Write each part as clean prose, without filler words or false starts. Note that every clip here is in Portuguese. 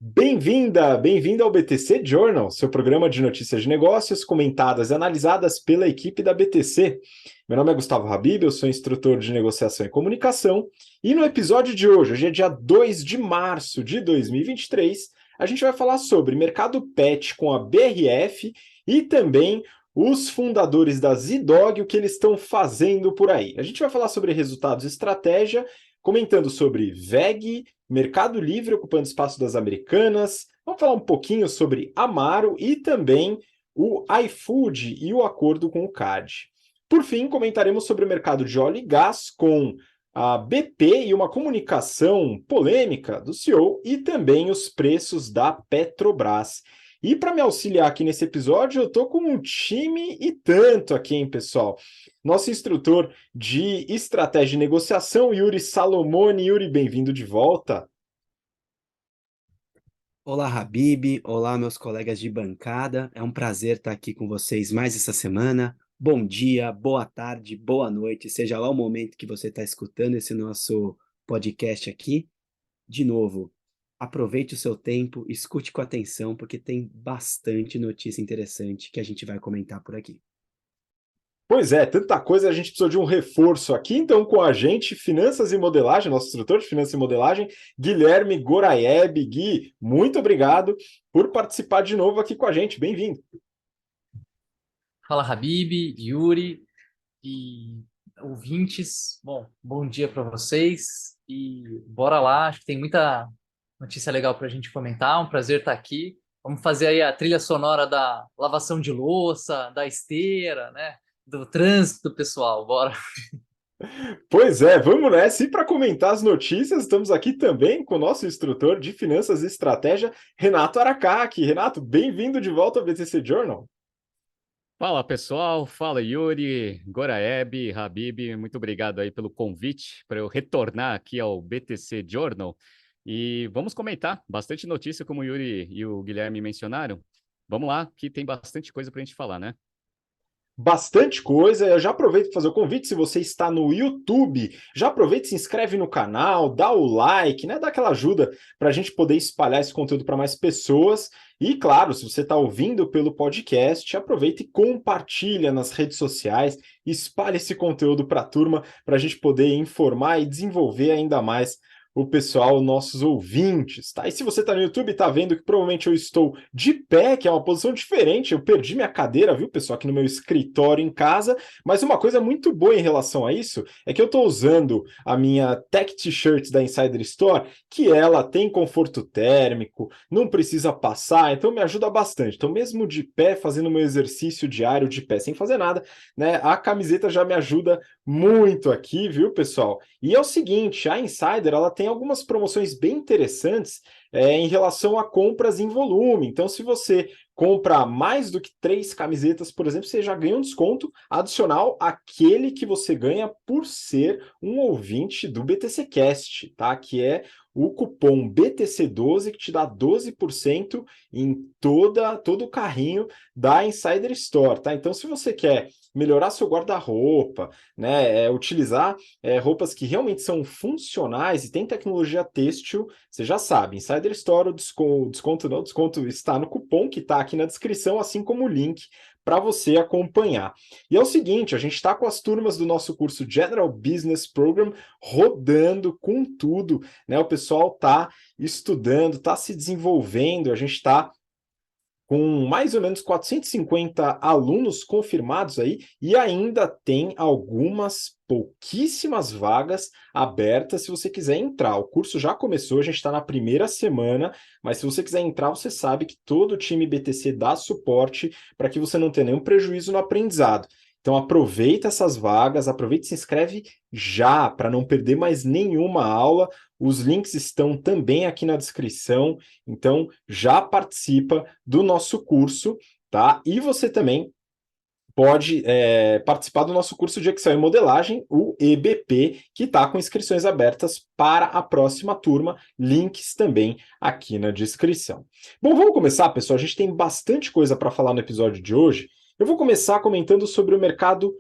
Bem-vindo ao BTC Journal, seu programa de notícias de negócios comentadas e analisadas pela equipe da BTC. Meu nome é Gustavo Habib, eu sou instrutor de negociação e comunicação, e no episódio de hoje é dia 2 de março de 2023, a gente vai falar sobre mercado pet com a BRF e também os fundadores da Zidog, o que eles estão fazendo por aí. A gente vai falar sobre resultados e estratégia, comentando sobre VEG, Mercado Livre ocupando espaço das Americanas, vamos falar um pouquinho sobre Amaro e também o iFood e o acordo com o CAD. Por fim, comentaremos sobre o mercado de óleo e gás com a BP e uma comunicação polêmica do CEO e também os preços da Petrobras. E para me auxiliar aqui nesse episódio, eu estou com um time e tanto aqui, hein, pessoal? Nosso instrutor de estratégia e negociação, Yuri Salomone. Yuri, bem-vindo de volta. Olá, Habib. Olá, meus colegas de bancada. É um prazer estar aqui com vocês mais essa semana. Bom dia, boa tarde, boa noite, seja lá o momento que você está escutando esse nosso podcast aqui. De novo, aproveite o seu tempo, escute com atenção, porque tem bastante notícia interessante que a gente vai comentar por aqui. Pois é, tanta coisa, a gente precisou de um reforço aqui, então com a gente, Finanças e Modelagem, nosso instrutor de Finanças e Modelagem, Guilherme Goraeb. Gui, muito obrigado por participar de novo aqui com a gente, bem-vindo. Fala, Habib, Yuri e ouvintes. Bom dia para vocês e bora lá. Acho que tem muita notícia legal para a gente comentar. Um prazer estar aqui. Vamos fazer aí a trilha sonora da lavação de louça, da esteira, né? Do trânsito, pessoal. Bora. Pois é, vamos nessa. E para comentar as notícias, estamos aqui também com o nosso instrutor de Finanças e Estratégia, Renato Aracaki. Renato, bem-vindo de volta ao BTC Journal. Fala pessoal, fala Yuri, Goraeb, Habib, muito obrigado aí pelo convite para eu retornar aqui ao BTC Journal e vamos comentar bastante notícia como o Yuri e o Guilherme mencionaram. Vamos lá, que tem bastante coisa para a gente falar, né? Bastante coisa, eu já aproveito para fazer o convite, se você está no YouTube, já aproveita e se inscreve no canal, dá o like, né? Dá aquela ajuda para a gente poder espalhar esse conteúdo para mais pessoas. E claro, se você está ouvindo pelo podcast, aproveita e compartilha nas redes sociais, espalhe esse conteúdo para a turma, para a gente poder informar e desenvolver ainda mais o pessoal, nossos ouvintes, tá? E se você tá no YouTube, tá vendo que provavelmente eu estou de pé, que é uma posição diferente, eu perdi minha cadeira, viu, pessoal, aqui no meu escritório em casa, mas uma coisa muito boa em relação a isso é que eu tô usando a minha Tech T-shirt da Insider Store, que ela tem conforto térmico, não precisa passar, então me ajuda bastante. Então mesmo de pé, fazendo meu exercício diário de pé sem fazer nada, né, a camiseta já me ajuda muito aqui, viu, pessoal? E é o seguinte, a Insider, ela tem algumas promoções bem interessantes em relação a compras em volume. Então, se você compra mais do que 3 camisetas, por exemplo, você já ganha um desconto adicional àquele que você ganha por ser um ouvinte do BTC Cast, tá? Que é o cupom BTC12, que te dá 12% em todo o carrinho da Insider Store, tá? Então, se você quer melhorar seu guarda-roupa, né, utilizar roupas que realmente são funcionais e tem tecnologia têxtil, você já sabe, Insider Store, o desconto está no cupom que está aqui na descrição, assim como o link para você acompanhar. E é o seguinte, a gente está com as turmas do nosso curso General Business Program rodando com tudo, né? O pessoal está estudando, está se desenvolvendo, a gente está com mais ou menos 450 alunos confirmados aí, e ainda tem algumas pouquíssimas vagas abertas se você quiser entrar. O curso já começou, a gente está na primeira semana, mas se você quiser entrar, você sabe que todo o time BTC dá suporte para que você não tenha nenhum prejuízo no aprendizado. Então aproveita essas vagas, aproveita e se inscreve já para não perder mais nenhuma aula. Os links estão também aqui na descrição, então já participa do nosso curso, tá? E você também pode participar do nosso curso de Excel e Modelagem, o EBP, que está com inscrições abertas para a próxima turma, links também aqui na descrição. Bom, vamos começar, pessoal, a gente tem bastante coisa para falar no episódio de hoje. Eu vou começar comentando sobre o mercado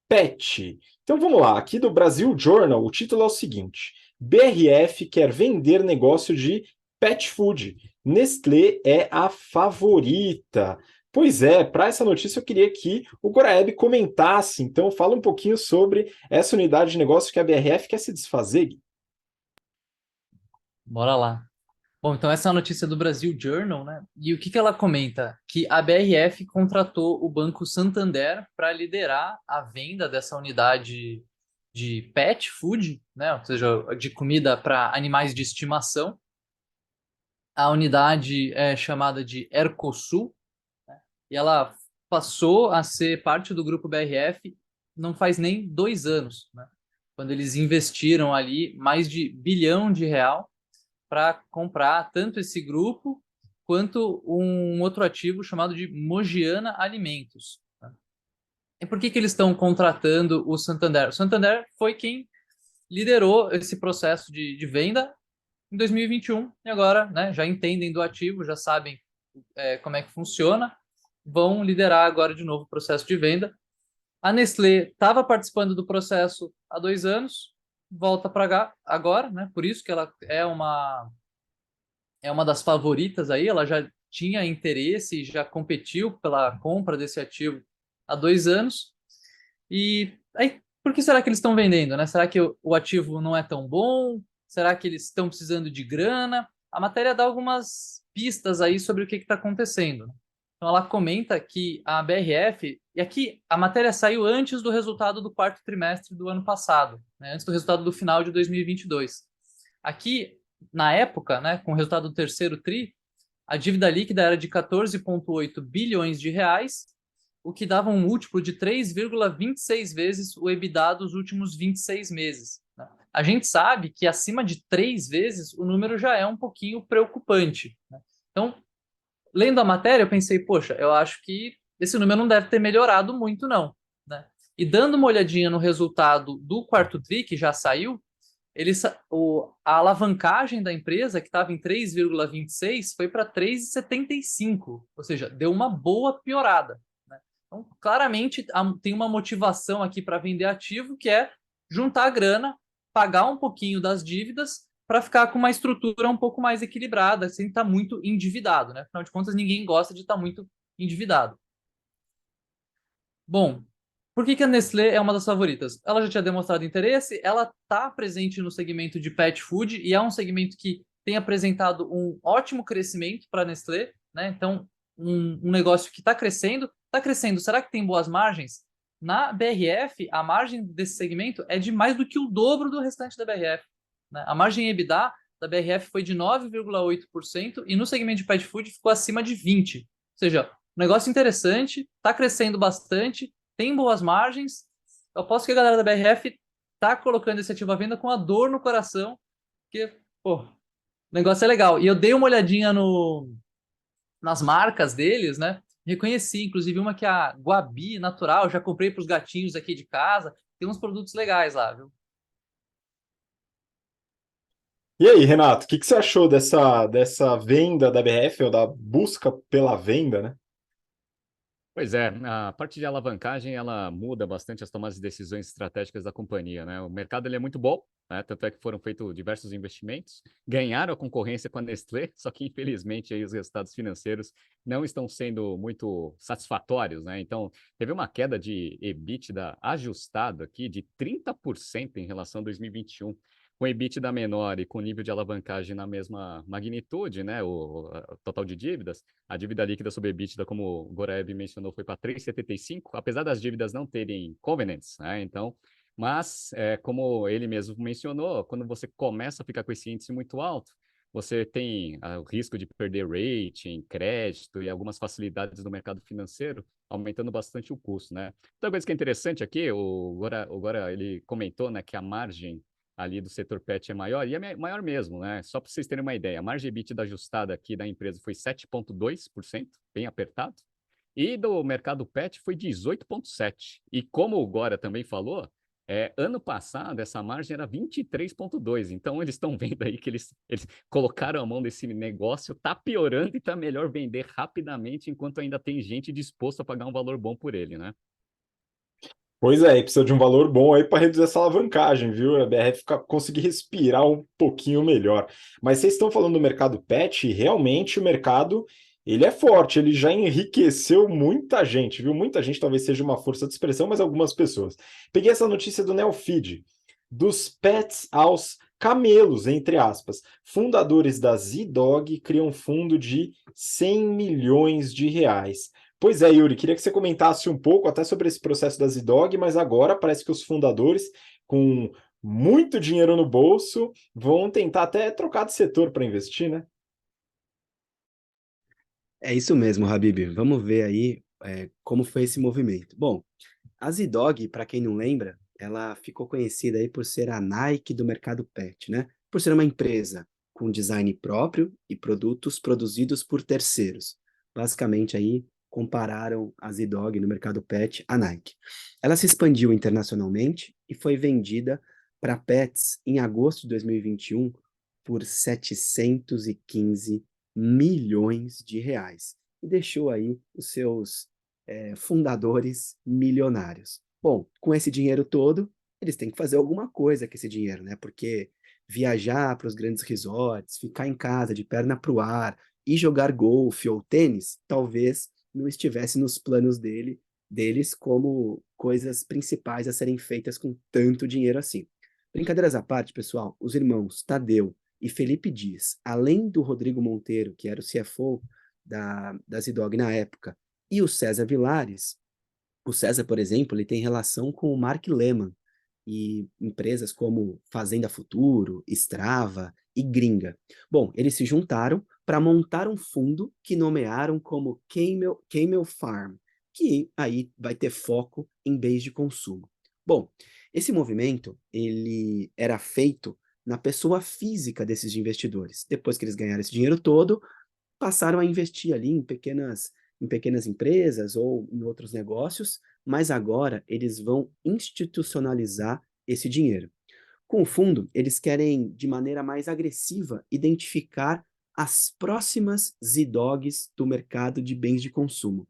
pet. Então vamos lá, aqui do Brasil Journal, o título é o seguinte: BRF quer vender negócio de Pet Food. Nestlé é a favorita. Pois é, para essa notícia eu queria que o Goraeb comentasse, então fala um pouquinho sobre essa unidade de negócio que a BRF quer se desfazer, Gui. Bora lá. Bom, então essa é a notícia do Brasil Journal, né? E o que que ela comenta? Que a BRF contratou o Banco Santander para liderar a venda dessa unidade de pet food, né? Ou seja, de comida para animais de estimação. A unidade é chamada de Ercosul, e ela passou a ser parte do grupo BRF não faz nem 2 anos, né? Quando eles investiram ali mais de bilhão de real para comprar tanto esse grupo quanto um outro ativo chamado de Mogiana Alimentos, né? E por que que eles estão contratando o Santander? O Santander foi quem liderou esse processo de venda em 2021 e agora, né, já entendem do ativo, já sabem como é que funciona, vão liderar agora de novo o processo de venda. A Nestlé estava participando do processo há 2 anos, volta para cá agora, né? Por isso que ela é uma das favoritas aí, ela já tinha interesse e já competiu pela compra desse ativo há 2 anos. E aí, por que será que eles estão vendendo, né? Será que o ativo não é tão bom? Será que eles estão precisando de grana? A matéria dá algumas pistas aí sobre o que está acontecendo, né? Então ela comenta que a BRF, e aqui a matéria saiu antes do resultado do quarto trimestre do ano passado, né? Antes do resultado do final de 2022. Aqui, na época, né, com o resultado do terceiro TRI, a dívida líquida era de 14,8 bilhões de reais, o que dava um múltiplo de 3,26 vezes o EBITDA dos últimos 26 meses, né? A gente sabe que acima de 3 vezes o número já é um pouquinho preocupante, né? Então, lendo a matéria, eu pensei, poxa, eu acho que esse número não deve ter melhorado muito, não, né? E dando uma olhadinha no resultado do quarto TRI, que já saiu, a alavancagem da empresa, que estava em 3,26, foi para 3,75, ou seja, deu uma boa piorada, né? Então, claramente, tem uma motivação aqui para vender ativo, que é juntar a grana, pagar um pouquinho das dívidas, para ficar com uma estrutura um pouco mais equilibrada, sem estar muito endividado, né? Afinal de contas, ninguém gosta de estar muito endividado. Bom, por que que a Nestlé é uma das favoritas? Ela já tinha demonstrado interesse, ela está presente no segmento de pet food e é um segmento que tem apresentado um ótimo crescimento para a Nestlé, né? Então, um negócio que está crescendo. Está crescendo, será que tem boas margens? Na BRF, a margem desse segmento é de mais do que o dobro do restante da BRF, né? A margem EBITDA da BRF foi de 9,8% e no segmento de pet food ficou acima de 20%. Ou seja, negócio interessante, está crescendo bastante, tem boas margens. Eu aposto que a galera da BRF tá colocando esse ativo à venda com a dor no coração, porque, pô, o negócio é legal. E eu dei uma olhadinha nas marcas deles, né? Reconheci, inclusive, uma que é a Guabi Natural, já comprei para os gatinhos aqui de casa. Tem uns produtos legais lá, viu? E aí, Renato, o que você achou dessa venda da BRF, ou da busca pela venda, né? Pois é, a parte de alavancagem, ela muda bastante as tomadas de decisões estratégicas da companhia, né? O mercado ele é muito bom, né? Tanto é que foram feitos diversos investimentos, ganharam a concorrência com a Nestlé, só que infelizmente aí os resultados financeiros não estão sendo muito satisfatórios, né? Então, teve uma queda de EBITDA ajustado aqui de 30% em relação a 2021. Com EBITDA menor e com nível de alavancagem na mesma magnitude, né? O total de dívidas, a dívida líquida sobre EBITDA, como o Goraeb mencionou, foi para 3,75, apesar das dívidas não terem covenants, né? Então, mas, como ele mesmo mencionou, quando você começa a ficar com esse índice muito alto, você tem o risco de perder rating, crédito e algumas facilidades do mercado financeiro, aumentando bastante o custo, né? Outra coisa que é interessante aqui, o Gora ele comentou, né, que a margem ali do setor pet é maior, e é maior mesmo, né? Só para vocês terem uma ideia, a margem EBITDA ajustada aqui da empresa foi 7,2%, bem apertado, e do mercado pet foi 18,7%. E como o Gora também falou, ano passado essa margem era 23,2%. Então eles estão vendo aí que eles colocaram a mão nesse negócio, tá piorando e tá melhor vender rapidamente enquanto ainda tem gente disposta a pagar um valor bom por ele, né? Pois é, e precisa de um valor bom aí para reduzir essa alavancagem, viu? A BRF conseguir respirar um pouquinho melhor. Mas vocês estão falando do mercado pet, e realmente o mercado ele é forte, ele já enriqueceu muita gente, viu? Muita gente talvez seja uma força de expressão, mas algumas pessoas. Peguei essa notícia do Neofeed, dos pets aos camelos, entre aspas. Fundadores da Z-Dog criam um fundo de 100 milhões de reais. Pois é, Yuri, queria que você comentasse um pouco até sobre esse processo da Z-Dog, mas agora parece que os fundadores, com muito dinheiro no bolso, vão tentar até trocar de setor para investir, né? É isso mesmo, Habib. Vamos ver aí como foi esse movimento. Bom, a Z-Dog, para quem não lembra, ela ficou conhecida aí por ser a Nike do mercado pet, né? Por ser uma empresa com design próprio e produtos produzidos por terceiros. Basicamente aí compararam a Z-Dog no mercado pet à Nike. Ela se expandiu internacionalmente e foi vendida para pets em agosto de 2021 por 715 milhões de reais e deixou aí os seus fundadores milionários. Bom, com esse dinheiro todo, eles têm que fazer alguma coisa com esse dinheiro, né? Porque viajar para os grandes resorts, ficar em casa de perna para o ar e jogar golfe ou tênis, talvez não estivesse nos planos deles como coisas principais a serem feitas com tanto dinheiro assim. Brincadeiras à parte, pessoal, os irmãos Tadeu e Felipe Dias, além do Rodrigo Monteiro, que era o CFO da Zidog na época, e o César Vilares, o César, por exemplo, ele tem relação com o Mark Lehman e empresas como Fazenda Futuro, Strava e Gringa. Bom, eles se juntaram para montar um fundo que nomearam como Camel Farm, que aí vai ter foco em bens de consumo. Bom, esse movimento ele era feito na pessoa física desses investidores. Depois que eles ganharam esse dinheiro todo, passaram a investir ali em pequenas empresas ou em outros negócios, mas agora eles vão institucionalizar esse dinheiro. Com o fundo, eles querem, de maneira mais agressiva, identificar as próximas Z-Dogs do mercado de bens de consumo.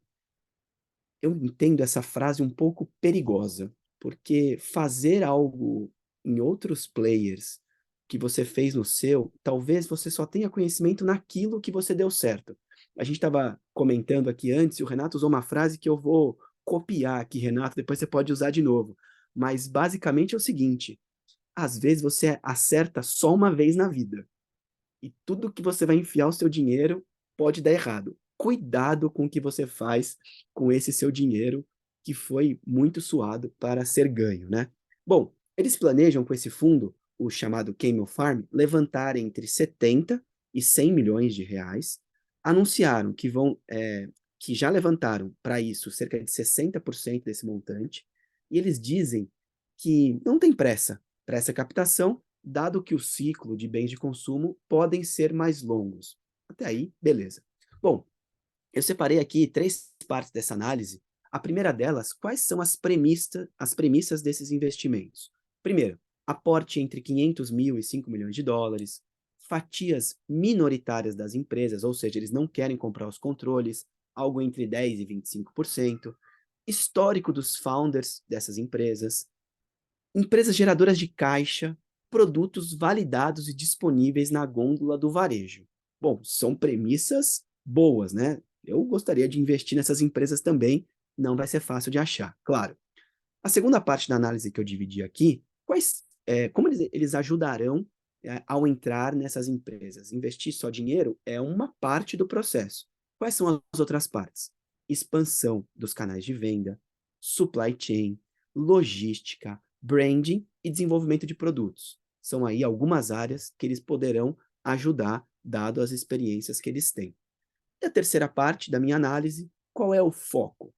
Eu entendo essa frase um pouco perigosa, porque fazer algo em outros players que você fez no seu, talvez você só tenha conhecimento naquilo que você deu certo. A gente estava comentando aqui antes, e o Renato usou uma frase que eu vou copiar aqui, Renato, depois você pode usar de novo. Mas basicamente é o seguinte: às vezes você acerta só uma vez na vida. E tudo que você vai enfiar o seu dinheiro pode dar errado. Cuidado com o que você faz com esse seu dinheiro que foi muito suado para ser ganho, né? Bom, eles planejam com esse fundo, o chamado Camel Farm, levantar entre 70 e 100 milhões de reais. Anunciaram que já levantaram para isso cerca de 60% desse montante. E eles dizem que não tem pressa para essa captação, dado que o ciclo de bens de consumo podem ser mais longos. Até aí, beleza. Bom, eu separei aqui três partes dessa análise. A primeira delas, quais são as premissas desses investimentos? Primeiro, aporte entre 500 mil e 5 milhões de dólares, fatias minoritárias das empresas, ou seja, eles não querem comprar os controles, algo entre 10% e 25%, histórico dos founders dessas empresas geradoras de caixa, produtos validados e disponíveis na gôndola do varejo. Bom, são premissas boas, né? Eu gostaria de investir nessas empresas também, não vai ser fácil de achar, claro. A segunda parte da análise que eu dividi aqui, como eles ajudarão ao entrar nessas empresas? Investir só dinheiro é uma parte do processo. Quais são as outras partes? Expansão dos canais de venda, supply chain, logística, branding e desenvolvimento de produtos. São aí algumas áreas que eles poderão ajudar, dado as experiências que eles têm. E a terceira parte da minha análise, qual é o foco?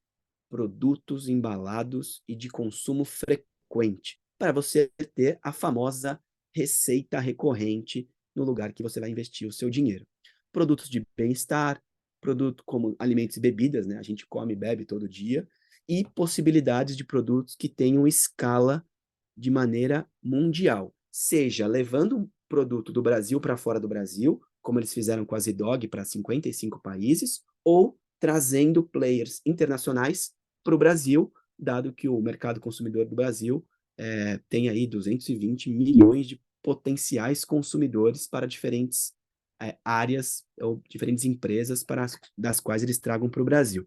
Produtos embalados e de consumo frequente, para você ter a famosa receita recorrente no lugar que você vai investir o seu dinheiro. Produtos de bem-estar, produto como alimentos e bebidas, né? A gente come e bebe todo dia, e possibilidades de produtos que tenham escala de maneira mundial, seja levando um produto do Brasil para fora do Brasil, como eles fizeram com a Z-Dog para 55 países, ou trazendo players internacionais para o Brasil, dado que o mercado consumidor do Brasil tem aí 220 milhões de potenciais consumidores para diferentes áreas ou diferentes empresas das quais eles tragam para o Brasil.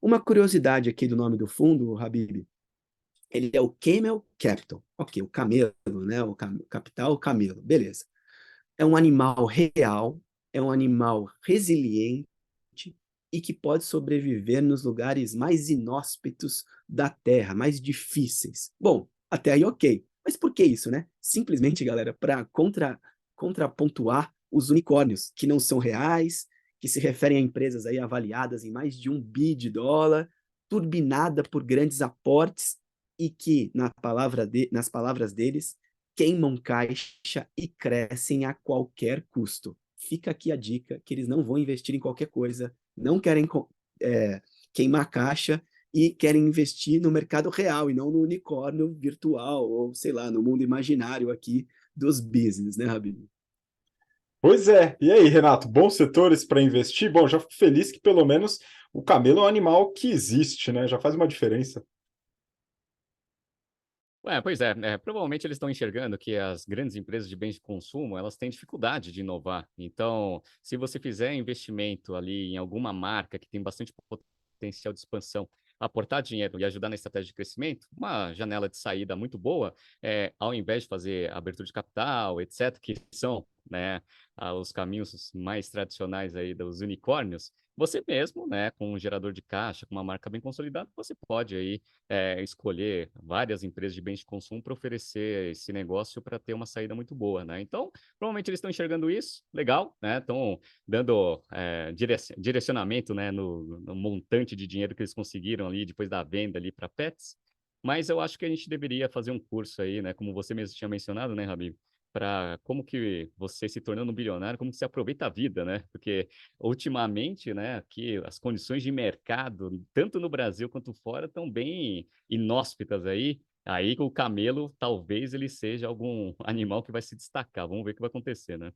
Uma curiosidade aqui do nome do fundo, Habib, ele é o Camel Capital. Ok, o camelo, né? O capital, o camelo, beleza. É um animal real, é um animal resiliente e que pode sobreviver nos lugares mais inóspitos da Terra, mais difíceis. Bom, até aí ok. Mas por que isso, né? Simplesmente, galera, para contrapontuar os unicórnios, que não são reais, que se referem a empresas aí avaliadas em mais de $1 bilhão, turbinada por grandes aportes e que, nas palavras deles, queimam caixa e crescem a qualquer custo. Fica aqui a dica que eles não vão investir em qualquer coisa, não querem queimar caixa e querem investir no mercado real e não no unicórnio virtual ou, sei lá, no mundo imaginário aqui dos business, né, Habib? Pois é. E aí, Renato, bons setores para investir? Bom, já fico feliz que pelo menos o camelo é um animal que existe, né? Já faz uma diferença. Pois é, provavelmente eles estão enxergando que as grandes empresas de bens de consumo, elas têm dificuldade de inovar. Então, se você fizer investimento ali em alguma marca que tem bastante potencial de expansão, aportar dinheiro e ajudar na estratégia de crescimento, uma janela de saída muito boa, ao invés de fazer abertura de capital, etc., que são, né, os caminhos mais tradicionais aí dos unicórnios, você mesmo, né, com um gerador de caixa, com uma marca bem consolidada, você pode aí escolher várias empresas de bens de consumo para oferecer esse negócio para ter uma saída muito boa, né? Então, provavelmente eles estão enxergando isso, legal, né? Estão dando direcionamento, né, no montante de dinheiro que eles conseguiram ali depois da venda ali para Pets. Mas eu acho que a gente deveria fazer um curso aí, né? Como você mesmo tinha mencionado, né, Habib? Para como que você se tornando um bilionário, como que você aproveita a vida, né? Porque ultimamente, né, aqui as condições de mercado, tanto no Brasil quanto fora, estão bem inóspitas aí. Aí o camelo, talvez ele seja algum animal que vai se destacar. Vamos ver o que vai acontecer, né?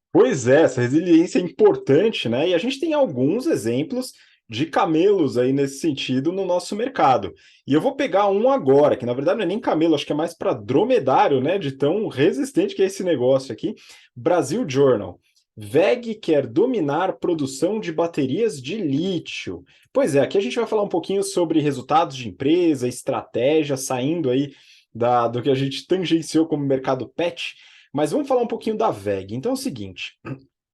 Pois é, essa resiliência é importante, né? E a gente tem alguns exemplos de camelos aí nesse sentido no nosso mercado. E eu vou pegar um agora, que na verdade não é nem camelo, acho que é mais para dromedário, né? De tão resistente que é esse negócio aqui. Brasil Journal. WEG quer dominar produção de baterias de lítio. Pois é, aqui a gente vai falar um pouquinho sobre resultados de empresa, estratégia, saindo aí do que a gente tangenciou como mercado pet. Mas vamos falar um pouquinho da WEG. Então é o seguinte: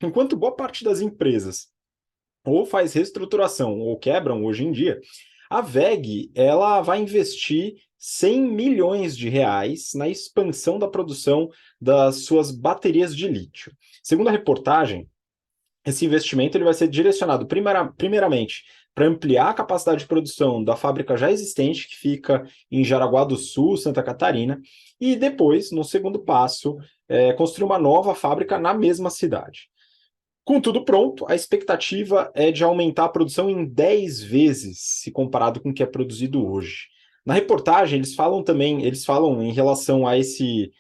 enquanto boa parte das empresas ou faz reestruturação ou quebram hoje em dia, a WEG ela vai investir 100 milhões de reais na expansão da produção das suas baterias de lítio. Segundo a reportagem, esse investimento ele vai ser direcionado primeiramente para ampliar a capacidade de produção da fábrica já existente, que fica em Jaraguá do Sul, Santa Catarina, e depois, no segundo passo, construir uma nova fábrica na mesma cidade. Com tudo pronto, a expectativa é de aumentar a produção em 10 vezes, se comparado com o que é produzido hoje. Na reportagem, eles falam em relação a esse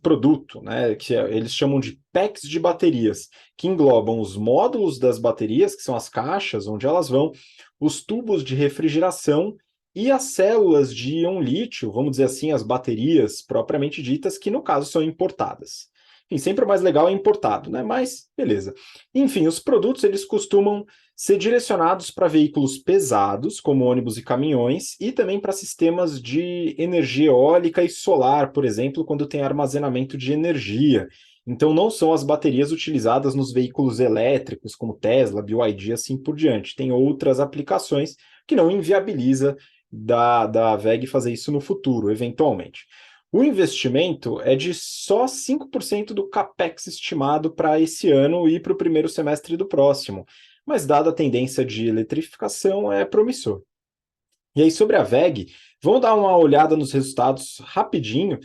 produto, né, que eles chamam de packs de baterias, que englobam os módulos das baterias, que são as caixas onde elas vão, os tubos de refrigeração e as células de íon lítio, vamos dizer assim, as baterias propriamente ditas, que no caso são importadas. Enfim, sempre o mais legal é importado, né? Mas beleza. Enfim, os produtos eles costumam ser direcionados para veículos pesados, como ônibus e caminhões, e também para sistemas de energia eólica e solar, por exemplo, quando tem armazenamento de energia. Então não são as baterias utilizadas nos veículos elétricos, como Tesla, BYD, assim por diante. Tem outras aplicações que não inviabiliza da WEG fazer isso no futuro, eventualmente. O investimento é de só 5% do CAPEX estimado para esse ano e para o primeiro semestre do próximo, mas dada a tendência de eletrificação, é promissor. E aí, sobre a WEG, vamos dar uma olhada nos resultados rapidinho,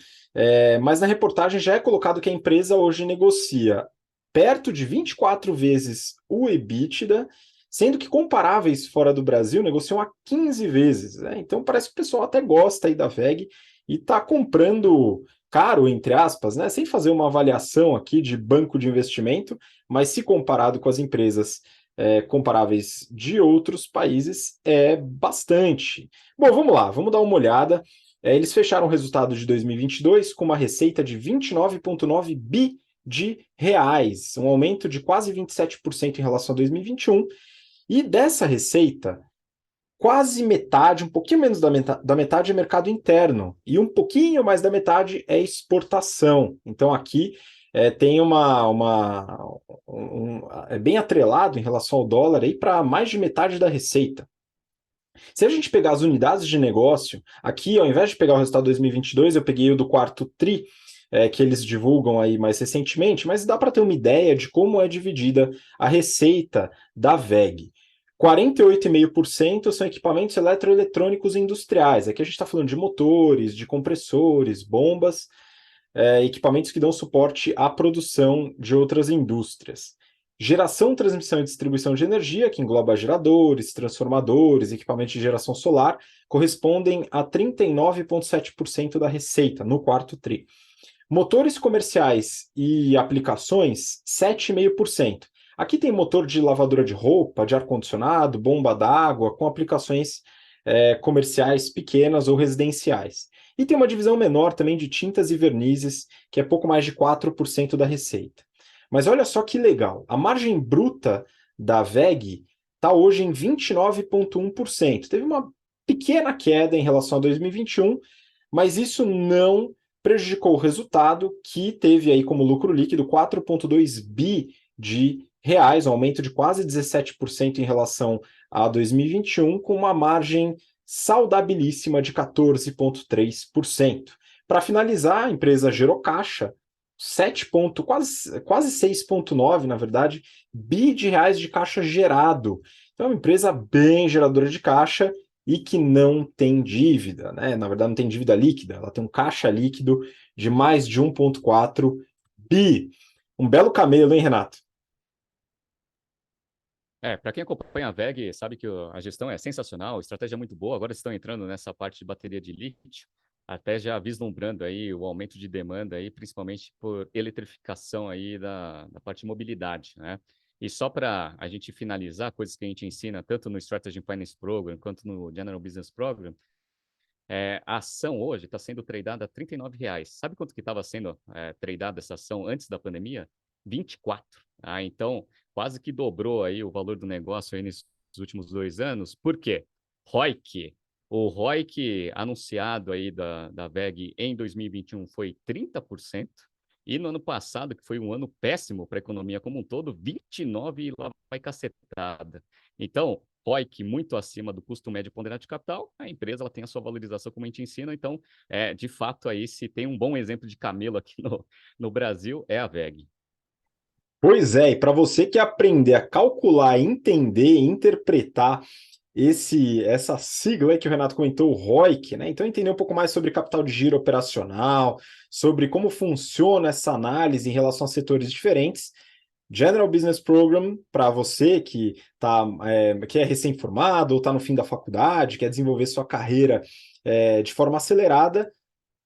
mas na reportagem já é colocado que a empresa hoje negocia perto de 24 vezes o EBITDA, sendo que comparáveis fora do Brasil negociam a 15 vezes. Né? Então parece que o pessoal até gosta aí da WEG e está comprando caro, entre aspas, né? Sem fazer uma avaliação aqui de banco de investimento, mas se comparado com as empresas comparáveis de outros países é bastante. Bom, vamos lá, vamos dar uma olhada. Eles fecharam o resultado de 2022 com uma receita de 29,9 bi de reais, um aumento de quase 27% em relação a 2021. E dessa receita, quase metade, um pouquinho menos da metade é mercado interno, e um pouquinho mais da metade é exportação. Então aqui tem é bem atrelado em relação ao dólar aí para mais de metade da receita. Se a gente pegar as unidades de negócio, aqui ao invés de pegar o resultado de 2022, eu peguei o do quarto TRI, que eles divulgam aí mais recentemente, mas dá para ter uma ideia de como é dividida a receita da WEG. 48,5% são equipamentos eletroeletrônicos industriais. Aqui a gente está falando de motores, de compressores, bombas, equipamentos que dão suporte à produção de outras indústrias. Geração, transmissão e distribuição de energia, que engloba geradores, transformadores, equipamentos de geração solar, correspondem a 39,7% da receita no quarto TRI. Motores comerciais e aplicações, 7,5%. Aqui tem motor de lavadora de roupa, de ar-condicionado, bomba d'água, com aplicações comerciais pequenas ou residenciais. E tem uma divisão menor também de tintas e vernizes, que é pouco mais de 4% da receita. Mas olha só que legal, a margem bruta da WEG está hoje em 29,1%. Teve uma pequena queda em relação a 2021, mas isso não prejudicou o resultado, que teve aí como lucro líquido 4,2 bi de reais, um aumento de quase 17% em relação a 2021, com uma margem saudabilíssima de 14,3%. Para finalizar, a empresa gerou caixa, quase 6,9, na verdade, bi de reais de caixa gerado. Então é uma empresa bem geradora de caixa e que não tem dívida, né? Na verdade, não tem dívida líquida, ela tem um caixa líquido de mais de 1,4 bi. Um belo camelo, hein, Renato? Para quem acompanha a WEG, sabe que a gestão é sensacional, a estratégia é muito boa. Agora estão entrando nessa parte de bateria de lítio, até já vislumbrando aí o aumento de demanda aí, principalmente por eletrificação aí da parte de mobilidade, né? E só para a gente finalizar, coisas que a gente ensina tanto no Strategy Finance Program quanto no General Business Program, a ação hoje está sendo tradeada a R$39. Sabe quanto que estava sendo tradeada essa ação antes da pandemia? 24. Então, quase que dobrou aí o valor do negócio aí nesses últimos 2 anos. Por quê? ROIC. O ROIC anunciado aí da WEG em 2021 foi 30%. E no ano passado, que foi um ano péssimo para a economia como um todo, 29% e lá vai cacetada. Então, ROIC muito acima do custo médio ponderado de capital, a empresa ela tem a sua valorização como a gente ensina. Então, de fato, aí se tem um bom exemplo de camelo aqui no Brasil, é a WEG. Pois é, e para você que aprender a calcular, entender, interpretar essa sigla aí que o Renato comentou, o ROIC, né? Então entender um pouco mais sobre capital de giro operacional, sobre como funciona essa análise em relação a setores diferentes. General Business Program, para você que é recém-formado ou está no fim da faculdade, quer desenvolver sua carreira de forma acelerada,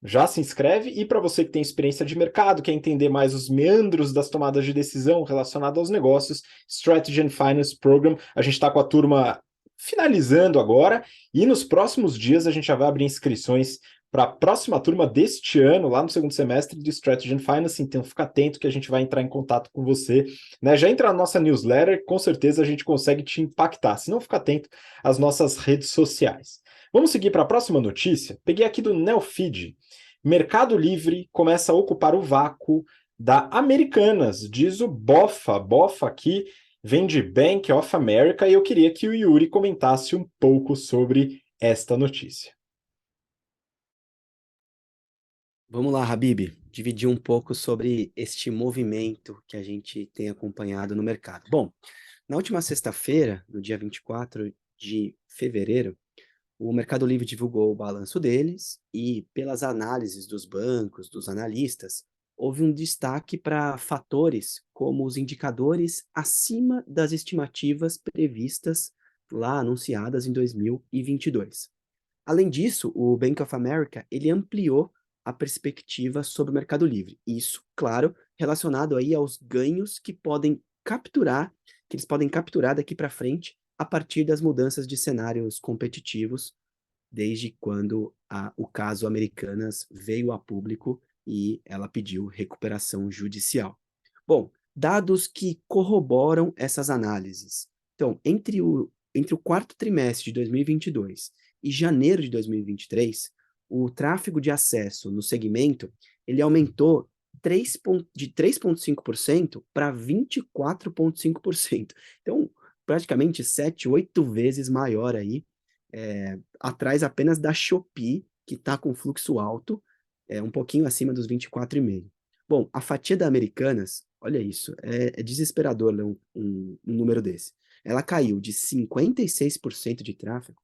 já se inscreve. E para você que tem experiência de mercado, quer entender mais os meandros das tomadas de decisão relacionadas aos negócios, Strategy and Finance Program, a gente está com a turma finalizando agora, e nos próximos dias a gente já vai abrir inscrições para a próxima turma deste ano, lá no segundo semestre do Strategy and Finance. Então fica atento que a gente vai entrar em contato com você, né? Já entra na nossa newsletter, com certeza a gente consegue te impactar. Se não, fica atento às nossas redes sociais. Vamos seguir para a próxima notícia. Peguei aqui do Neofeed. Mercado Livre começa a ocupar o vácuo da Americanas, diz o BOFA. BOFA aqui vem de Bank of America, e eu queria que o Yuri comentasse um pouco sobre esta notícia. Vamos lá, Habib, dividir um pouco sobre este movimento que a gente tem acompanhado no mercado. Bom, na última sexta-feira, no dia 24 de fevereiro, o Mercado Livre divulgou o balanço deles e, pelas análises dos bancos, dos analistas, houve um destaque para fatores como os indicadores acima das estimativas previstas lá anunciadas em 2022. Além disso, o Bank of America ele ampliou a perspectiva sobre o Mercado Livre. Isso, claro, relacionado aí aos ganhos que podem capturar, que eles podem capturar daqui para frente a partir das mudanças de cenários competitivos, desde quando o caso Americanas veio a público e ela pediu recuperação judicial. Bom, dados que corroboram essas análises. Então, entre o quarto trimestre de 2022 e janeiro de 2023, o tráfego de acesso no segmento ele aumentou de 3,5% para 24,5%. Então, praticamente 7, 8 vezes maior aí, atrás apenas da Shopee, que está com fluxo alto, um pouquinho acima dos 24,5%. Bom, a fatia da Americanas, olha isso, é desesperador ler um número desse. Ela caiu de 56% de tráfego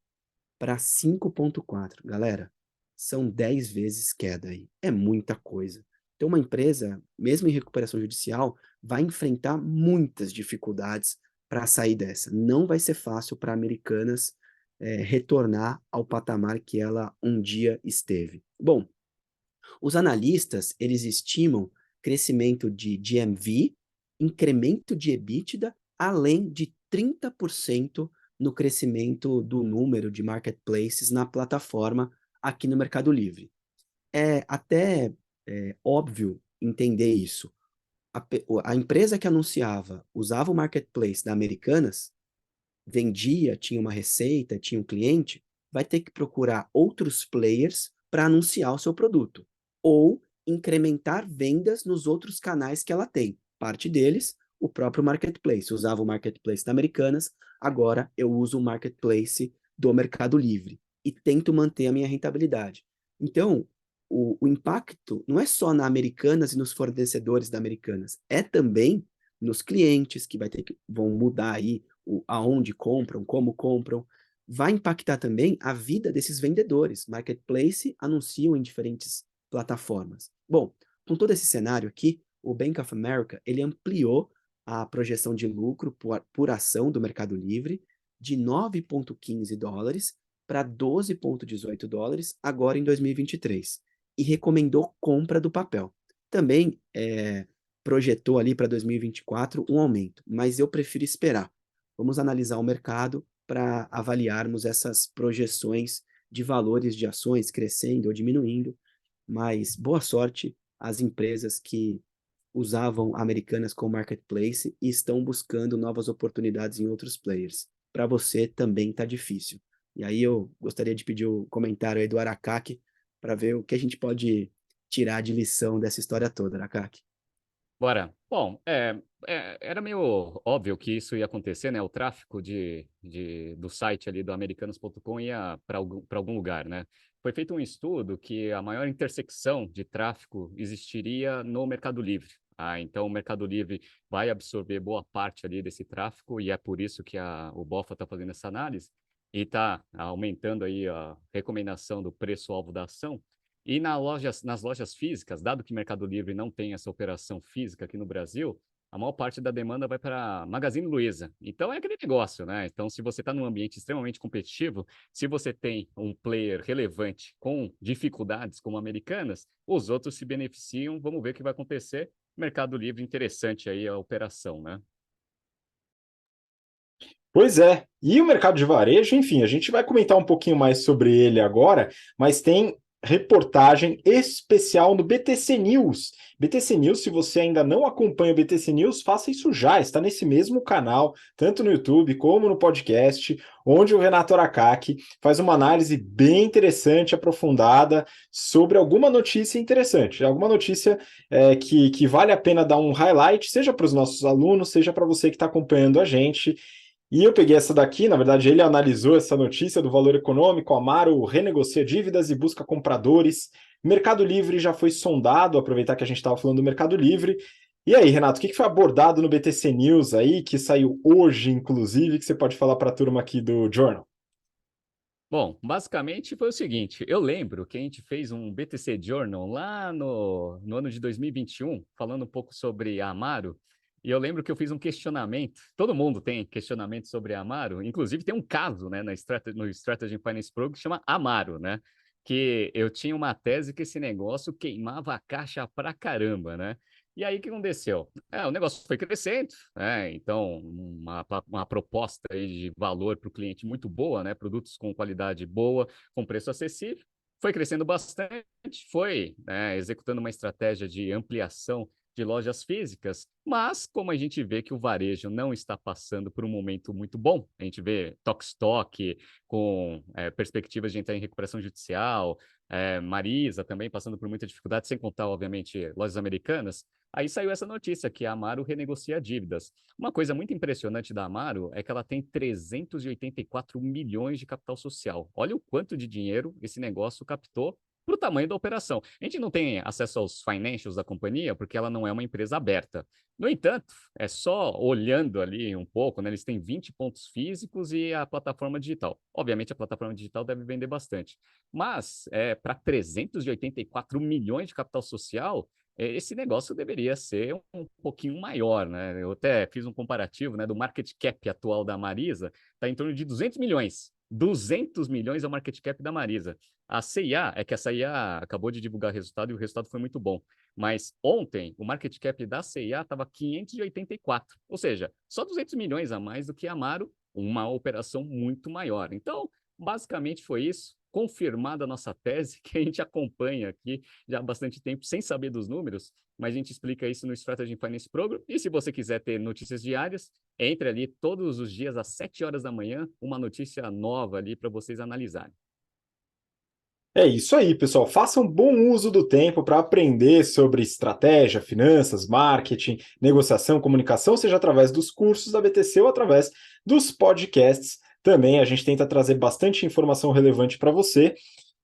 para 5,4%. Galera, são 10 vezes queda aí. É muita coisa. Então, uma empresa, mesmo em recuperação judicial, vai enfrentar muitas dificuldades para sair dessa. Não vai ser fácil para Americanas retornar ao patamar que ela um dia esteve. Bom, os analistas, eles estimam crescimento de GMV, incremento de EBITDA, além de 30% no crescimento do número de marketplaces na plataforma aqui no Mercado Livre. É até óbvio entender isso. A empresa que anunciava, usava o marketplace da Americanas, vendia, tinha uma receita, tinha um cliente, vai ter que procurar outros players para anunciar o seu produto, ou incrementar vendas nos outros canais que ela tem. Parte deles, o próprio marketplace. Eu usava o marketplace da Americanas, agora eu uso o marketplace do Mercado Livre e tento manter a minha rentabilidade. Então, o impacto não é só na Americanas e nos fornecedores da Americanas, é também nos clientes que vão mudar aí aonde compram, como compram, vai impactar também a vida desses vendedores. Marketplace anunciam em diferentes plataformas. Bom, com todo esse cenário aqui, o Bank of America ele ampliou a projeção de lucro por ação do Mercado Livre de 9,15 dólares para 12,18 dólares agora em 2023 e recomendou compra do papel. Também projetou ali para 2024 um aumento, mas eu prefiro esperar. Vamos analisar o mercado para avaliarmos essas projeções de valores de ações crescendo ou diminuindo, mas boa sorte às empresas que usavam Americanas como marketplace e estão buscando novas oportunidades em outros players. Para você também está difícil. E aí eu gostaria de pedir o comentário aí do Aracaki para ver o que a gente pode tirar de lição dessa história toda, Aracaki. Bora. Bom, era meio óbvio que isso ia acontecer, né? O tráfego do site ali do americanos.com ia para algum lugar, né? Foi feito um estudo que a maior intersecção de tráfego existiria no Mercado Livre. Então, o Mercado Livre vai absorver boa parte ali desse tráfego e é por isso que o BOFA está fazendo essa análise e está aumentando aí a recomendação do preço-alvo da ação. E nas lojas físicas, dado que o Mercado Livre não tem essa operação física aqui no Brasil, a maior parte da demanda vai para Magazine Luiza. Então é aquele negócio, né? Então, se você está num ambiente extremamente competitivo, se você tem um player relevante com dificuldades como Americanas, os outros se beneficiam. Vamos ver o que vai acontecer. Mercado Livre, interessante aí a operação, né? Pois é. E o mercado de varejo, enfim, a gente vai comentar um pouquinho mais sobre ele agora, mas tem reportagem especial no BTC News. BTC News, se você ainda não acompanha o BTC News, faça isso já. Está nesse mesmo canal, tanto no YouTube como no podcast, onde o Renato Aracaki faz uma análise bem interessante, aprofundada, sobre alguma notícia interessante, alguma notícia que vale a pena dar um highlight, seja para os nossos alunos, seja para você que está acompanhando a gente. E eu peguei essa daqui, na verdade, ele analisou essa notícia do valor econômico, Amaro renegocia dívidas e busca compradores. Mercado Livre já foi sondado, aproveitar que a gente estava falando do Mercado Livre. E aí, Renato, o que foi abordado no BTC News aí, que saiu hoje, inclusive, que você pode falar para a turma aqui do Journal? Bom, basicamente foi o seguinte, eu lembro que a gente fez um BTC Journal lá no ano de 2021, falando um pouco sobre a Amaro, e eu lembro que eu fiz um questionamento, todo mundo tem questionamento sobre a Amaro, inclusive tem um caso, né, no Strategy Finance Pro que chama Amaro, né, que eu tinha uma tese que esse negócio queimava a caixa pra caramba, né, E aí, o que aconteceu? O negócio foi crescendo, né? Então, uma proposta aí de valor para o cliente muito boa, né? Produtos com qualidade boa, com preço acessível. Foi crescendo bastante, foi, né, executando uma estratégia de ampliação de lojas físicas, mas como a gente vê que o varejo não está passando por um momento muito bom, a gente vê Tok com perspectivas de entrar em recuperação judicial, Marisa também passando por muita dificuldade, sem contar, obviamente, lojas americanas. Aí saiu essa notícia que a Amaro renegocia dívidas. Uma coisa muito impressionante da Amaro é que ela tem 384 milhões de capital social. Olha o quanto de dinheiro esse negócio captou para o tamanho da operação. A gente não tem acesso aos financials da companhia porque ela não é uma empresa aberta. No entanto, é só olhando ali um pouco, né? Eles têm 20 pontos físicos e a plataforma digital. Obviamente, a plataforma digital deve vender bastante. Mas, para 384 milhões de capital social, esse negócio deveria ser um pouquinho maior, né? Eu até fiz um comparativo, né, do market cap atual da Marisa, está em torno de 200 milhões. 200 milhões é o market cap da Marisa. A CIA, é que a CIA acabou de divulgar o resultado e o resultado foi muito bom. Mas ontem, o market cap da CIA estava 584. Ou seja, só 200 milhões a mais do que a Amaro, uma operação muito maior. Então, basicamente foi isso. Confirmada a nossa tese, que a gente acompanha aqui já há bastante tempo, sem saber dos números, mas a gente explica isso no Strategy Finance Program. E se você quiser ter notícias diárias, entre ali todos os dias às 7 horas da manhã, uma notícia nova ali para vocês analisarem. É isso aí, pessoal. Façam bom uso do tempo para aprender sobre estratégia, finanças, marketing, negociação, comunicação, seja através dos cursos da BTC ou através dos podcasts. Também a gente tenta trazer bastante informação relevante para você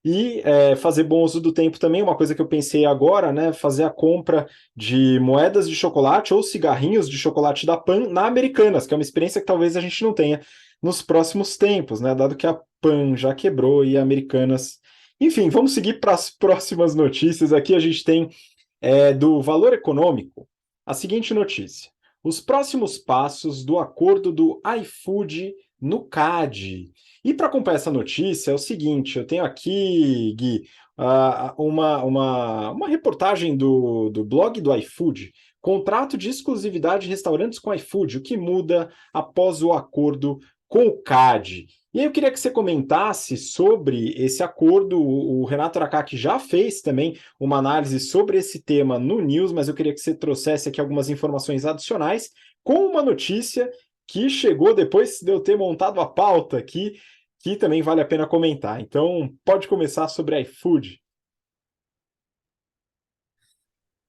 e fazer bom uso do tempo também. Uma coisa que eu pensei agora, né, fazer a compra de moedas de chocolate ou cigarrinhos de chocolate da Pan na Americanas, que é uma experiência que talvez a gente não tenha nos próximos tempos, né, dado que a Pan já quebrou e a Americanas. Enfim, vamos seguir para as próximas notícias. Aqui a gente tem do Valor Econômico a seguinte notícia: os próximos passos do acordo do iFood no CAD. E para acompanhar essa notícia é o seguinte: eu tenho aqui, Gui, uma reportagem do blog do iFood. Contrato de exclusividade de restaurantes com iFood, o que muda após o acordo com o CAD. E aí eu queria que você comentasse sobre esse acordo. O Renato Aracaki já fez também uma análise sobre esse tema no News, mas eu queria que você trouxesse aqui algumas informações adicionais com uma notícia que chegou depois de eu ter montado a pauta aqui, que também vale a pena comentar. Então, pode começar sobre iFood.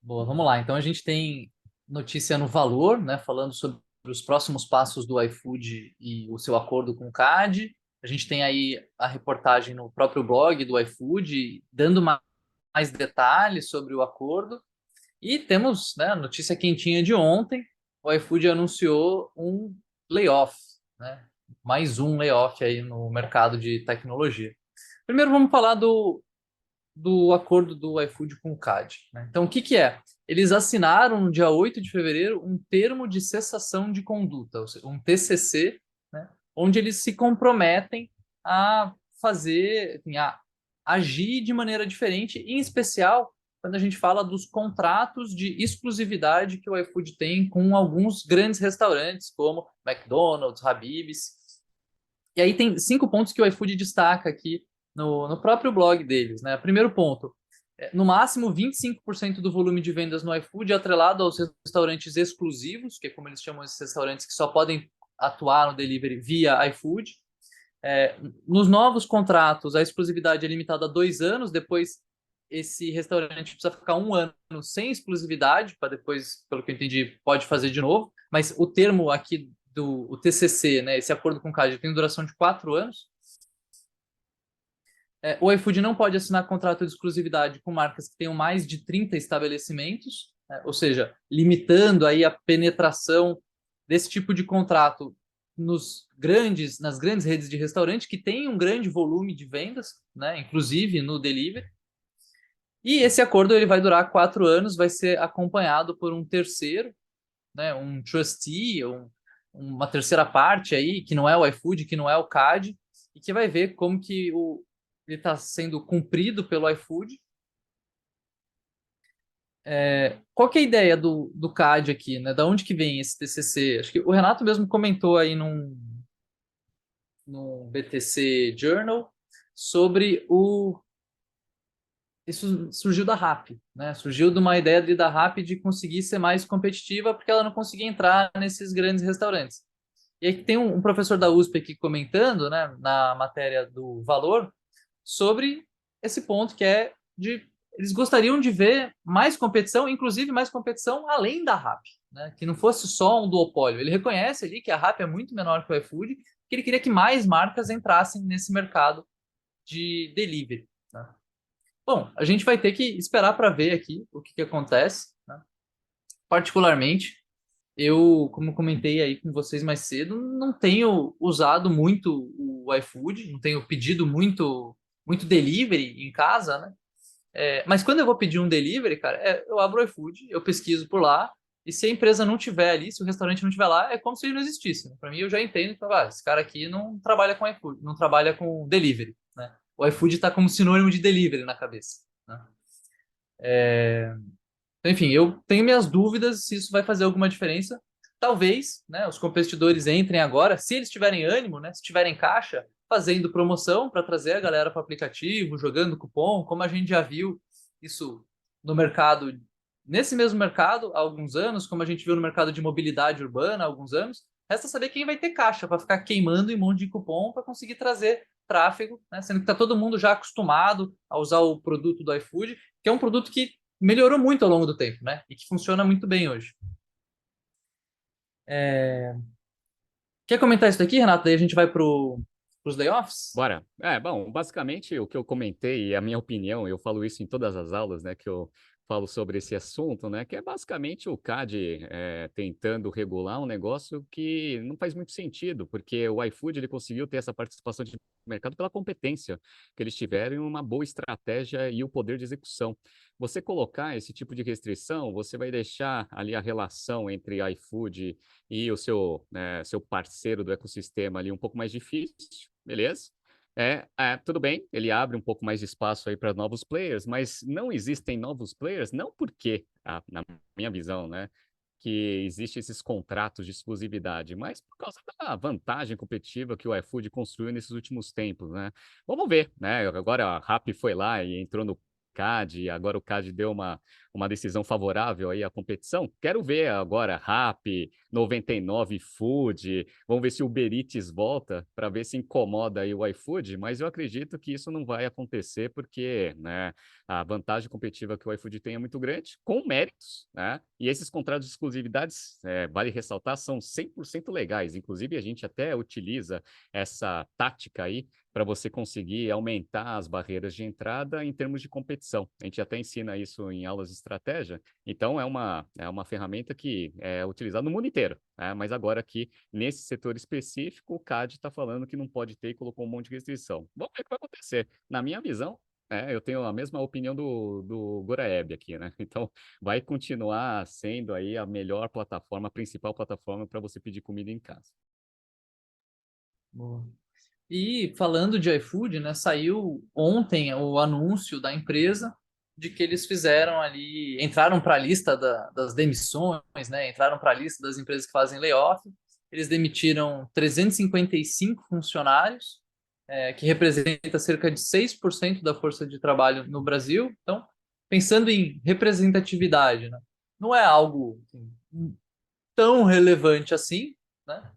Boa, vamos lá. Então a gente tem notícia no Valor, né, falando sobre os próximos passos do iFood e o seu acordo com o CAD. A gente tem aí a reportagem no próprio blog do iFood, dando mais detalhes sobre o acordo. E temos, né, a notícia quentinha de ontem: o iFood anunciou um layoff, né? Mais um layoff aí no mercado de tecnologia. Primeiro vamos falar do acordo do iFood com o CAD, né? Então, o que que é? Eles assinaram no dia 8 de fevereiro um termo de cessação de conduta, ou seja, um TCC, né? Onde eles se comprometem a fazer, enfim, a agir de maneira diferente, em especial quando a gente fala dos contratos de exclusividade que o iFood tem com alguns grandes restaurantes, como McDonald's, Habib's. E aí tem 5 pontos que o iFood destaca aqui no próprio blog deles, né? Primeiro ponto: no máximo 25% do volume de vendas no iFood é atrelado aos restaurantes exclusivos, que é como eles chamam esses restaurantes que só podem atuar no delivery via iFood. Nos novos contratos, a exclusividade é limitada a 2 anos, depois esse restaurante precisa ficar 1 ano sem exclusividade, para depois, pelo que eu entendi, pode fazer de novo. Mas o termo aqui do TCC, né, esse acordo com o CAD, tem duração de 4 anos. O iFood não pode assinar contrato de exclusividade com marcas que tenham mais de 30 estabelecimentos, né, ou seja, limitando aí a penetração desse tipo de contrato nas grandes redes de restaurante que têm um grande volume de vendas, né, inclusive no delivery. E esse acordo ele vai durar 4 anos, vai ser acompanhado por um terceiro, né, um trustee, uma terceira parte aí, que não é o iFood, que não é o CAD, e que vai ver como que ele está sendo cumprido pelo iFood. Qual que é a ideia do CAD aqui, né? Da onde que vem esse TCC? Acho que o Renato mesmo comentou aí num BTC Journal sobre isso surgiu da RAP, né? Surgiu de uma ideia da RAP de conseguir ser mais competitiva porque ela não conseguia entrar nesses grandes restaurantes. E aí tem um professor da USP aqui comentando, né, na matéria do valor, sobre esse ponto que é de eles gostariam de ver mais competição, inclusive mais competição além da RAP, né? Que não fosse só um duopólio. Ele reconhece ali que a RAP é muito menor que o iFood, que ele queria que mais marcas entrassem nesse mercado de delivery, né? Bom, a gente vai ter que esperar para ver aqui o que acontece, né? Particularmente, eu, como comentei aí com vocês mais cedo, não tenho usado muito o iFood, não tenho pedido muito delivery em casa, né? Mas quando eu vou pedir um delivery, cara, eu abro o iFood, eu pesquiso por lá, e se a empresa não tiver ali, se o restaurante não tiver lá, é como se ele não existisse, né? Para mim, eu já entendo que esse cara aqui não trabalha com iFood, não trabalha com delivery, né? O iFood está como sinônimo de delivery na cabeça, né? Enfim, eu tenho minhas dúvidas se isso vai fazer alguma diferença. Talvez, né, os competidores entrem agora, se eles tiverem ânimo, né, se tiverem caixa, fazendo promoção para trazer a galera para o aplicativo, jogando cupom, como a gente já viu isso no mercado, nesse mesmo mercado há alguns anos, como a gente viu no mercado de mobilidade urbana há alguns anos. Resta saber quem vai ter caixa para ficar queimando em um monte de cupom para conseguir trazer tráfego, né, sendo que está todo mundo já acostumado a usar o produto do iFood, que é um produto que melhorou muito ao longo do tempo, né? E que funciona muito bem hoje. Quer comentar isso daqui, Renato? Daí a gente vai para os layoffs? Bora. Bom, basicamente o que eu comentei e a minha opinião, eu falo isso em todas as aulas, né, que eu falo sobre esse assunto, né, que é basicamente o CAD tentando regular um negócio que não faz muito sentido, porque o iFood ele conseguiu ter essa participação de mercado pela competência que eles tiveram e uma boa estratégia e o poder de execução. Você colocar esse tipo de restrição, você vai deixar ali a relação entre iFood e o seu parceiro do ecossistema ali um pouco mais difícil, beleza? Tudo bem, ele abre um pouco mais de espaço aí para novos players, mas não existem novos players, não porque, na minha visão, né, que existem esses contratos de exclusividade, mas por causa da vantagem competitiva que o iFood construiu nesses últimos tempos, né? Vamos ver, né? Agora a Rappi foi lá e entrou no CAD, agora o CAD deu uma decisão favorável aí à competição. Quero ver agora Rappi, 99 Food, vamos ver se o Uber Eats volta para ver se incomoda aí o iFood, mas eu acredito que isso não vai acontecer porque, né, a vantagem competitiva que o iFood tem é muito grande, com méritos, né? E esses contratos de exclusividades, vale ressaltar, são 100% legais. Inclusive, a gente até utiliza essa tática aí para você conseguir aumentar as barreiras de entrada em termos de competição. A gente até ensina isso em aulas de estratégia, então é uma ferramenta que é utilizada no mundo inteiro, né? Mas agora aqui, nesse setor específico, o CAD está falando que não pode ter e colocou um monte de restrição. Vamos ver o que vai acontecer. Na minha visão, eu tenho a mesma opinião do Goraeb aqui, né? Então, vai continuar sendo aí a melhor plataforma, a principal plataforma para você pedir comida em casa. Boa. E falando de iFood, né, saiu ontem o anúncio da empresa de que eles fizeram ali, entraram para a lista das demissões, né, entraram para a lista das empresas que fazem layoff. Eles demitiram 355 funcionários, que representa cerca de 6% da força de trabalho no Brasil. Então, pensando em representatividade, né, não é algo assim, tão relevante assim, né?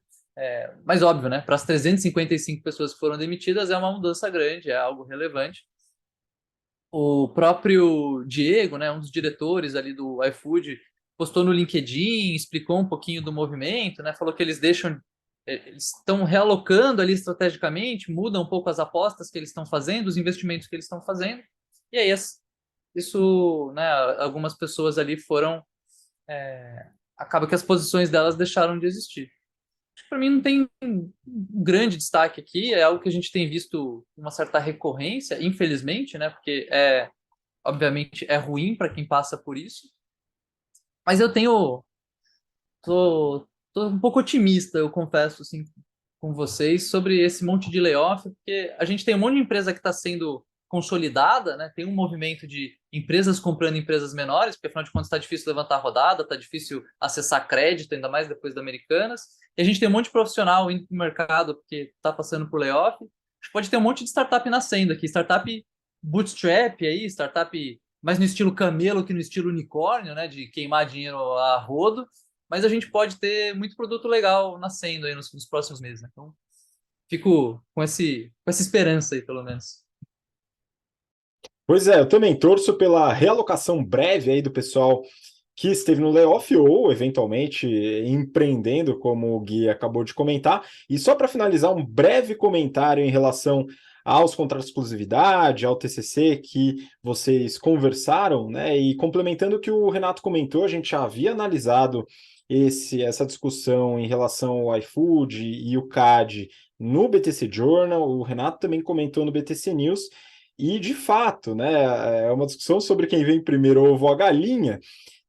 Mas óbvio, né? Para as 355 pessoas que foram demitidas é uma mudança grande, é algo relevante. O próprio Diego, né, um dos diretores ali do iFood, postou no LinkedIn, explicou um pouquinho do movimento, né? Falou que eles estão realocando ali estrategicamente, mudam um pouco as apostas que eles estão fazendo, os investimentos que eles estão fazendo. E aí isso, né? Algumas pessoas ali acaba que as posições delas deixaram de existir. Para mim não tem um grande destaque aqui, é algo que a gente tem visto uma certa recorrência, infelizmente, né? Porque obviamente é ruim para quem passa por isso. Mas tô um pouco otimista, eu confesso assim com vocês sobre esse monte de layoff, porque a gente tem um monte de empresa que está sendo consolidada, né? Tem um movimento de empresas comprando empresas menores, porque afinal de contas está difícil levantar rodada, está difícil acessar crédito, ainda mais depois da Americanas. E a gente tem um monte de profissional indo para o mercado porque está passando por layoff. A gente pode ter um monte de startup nascendo aqui, startup bootstrap aí, startup mais no estilo camelo que no estilo unicórnio, né, de queimar dinheiro a rodo, mas a gente pode ter muito produto legal nascendo aí nos próximos meses, né? Então, fico com essa esperança aí, pelo menos. Pois é, eu também torço pela realocação breve aí do pessoal que esteve no layoff ou, eventualmente, empreendendo, como o Gui acabou de comentar. E só para finalizar, um breve comentário em relação aos contratos de exclusividade, ao TCC que vocês conversaram, né? E complementando o que o Renato comentou, a gente já havia analisado essa discussão em relação ao iFood e o CAD no BTC Journal, o Renato também comentou no BTC News, e de fato, né, é uma discussão sobre quem vem primeiro, o ovo ou a galinha,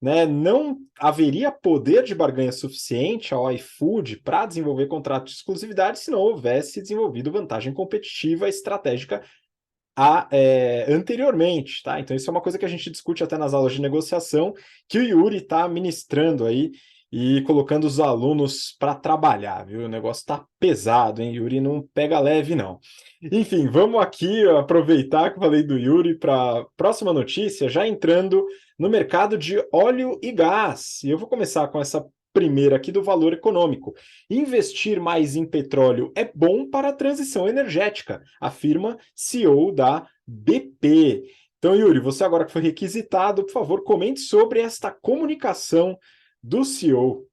né? Não haveria poder de barganha suficiente ao iFood para desenvolver contrato de exclusividade se não houvesse desenvolvido vantagem competitiva estratégica anteriormente, tá? Então isso é uma coisa que a gente discute até nas aulas de negociação, que o Yuri está ministrando aí e colocando os alunos para trabalhar, viu? O negócio está pesado, hein? Yuri não pega leve, não. Enfim, vamos aqui aproveitar que eu falei do Yuri para a próxima notícia, já entrando no mercado de óleo e gás. E eu vou começar com essa primeira aqui do valor econômico. Investir mais em petróleo é bom para a transição energética, afirma CEO da BP. Então, Yuri, você agora que foi requisitado, por favor, comente sobre esta comunicação do CEO.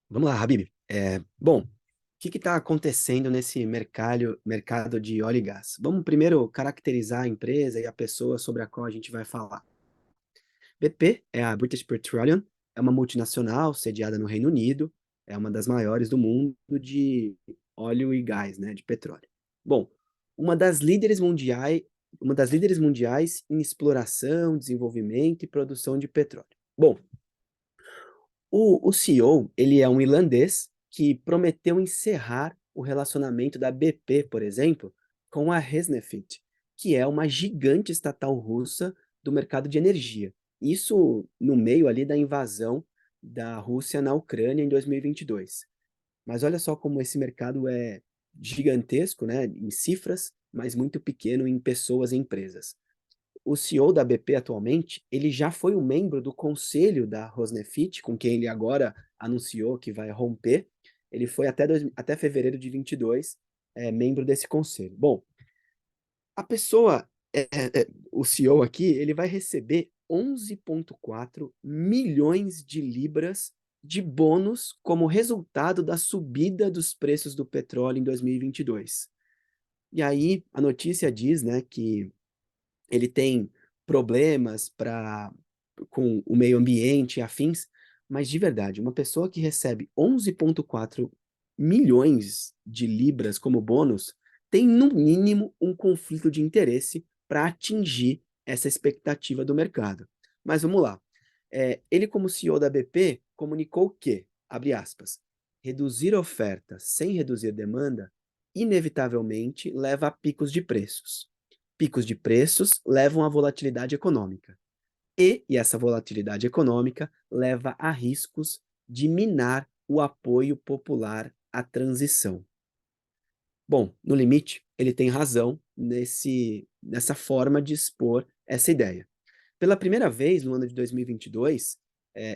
Vamos lá, Habib. Bom, o que está acontecendo nesse mercado de óleo e gás? Vamos primeiro caracterizar a empresa e a pessoa sobre a qual a gente vai falar. BP é a British Petroleum, é uma multinacional sediada no Reino Unido, é uma das maiores do mundo de óleo e gás, né, de petróleo. Bom, uma das líderes mundiais em exploração, desenvolvimento e produção de petróleo. Bom, o CEO, ele é um irlandês que prometeu encerrar o relacionamento da BP, por exemplo, com a Resneft, que é uma gigante estatal russa do mercado de energia. Isso no meio ali da invasão da Rússia na Ucrânia em 2022. Mas olha só como esse mercado é gigantesco, né, em cifras, mas muito pequeno em pessoas e empresas. O CEO da BP atualmente, ele já foi um membro do conselho da Rosneft, com quem ele agora anunciou que vai romper. Ele foi até fevereiro de 22, membro desse conselho. Bom, a pessoa, o CEO aqui, ele vai receber 11,4 milhões de libras de bônus como resultado da subida dos preços do petróleo em 2022. E aí a notícia diz, né, que ele tem problemas com o meio ambiente e afins, mas de verdade, uma pessoa que recebe 11,4 milhões de libras como bônus tem, no mínimo, um conflito de interesse para atingir essa expectativa do mercado. Mas vamos lá. Ele, como CEO da BP, comunicou que, abre aspas, reduzir oferta sem reduzir demanda inevitavelmente leva a picos de preços. Picos de preços levam à volatilidade econômica. E essa volatilidade econômica leva a riscos de minar o apoio popular à transição. Bom, no limite, ele tem razão nessa forma de expor essa ideia. Pela primeira vez no ano de 2022,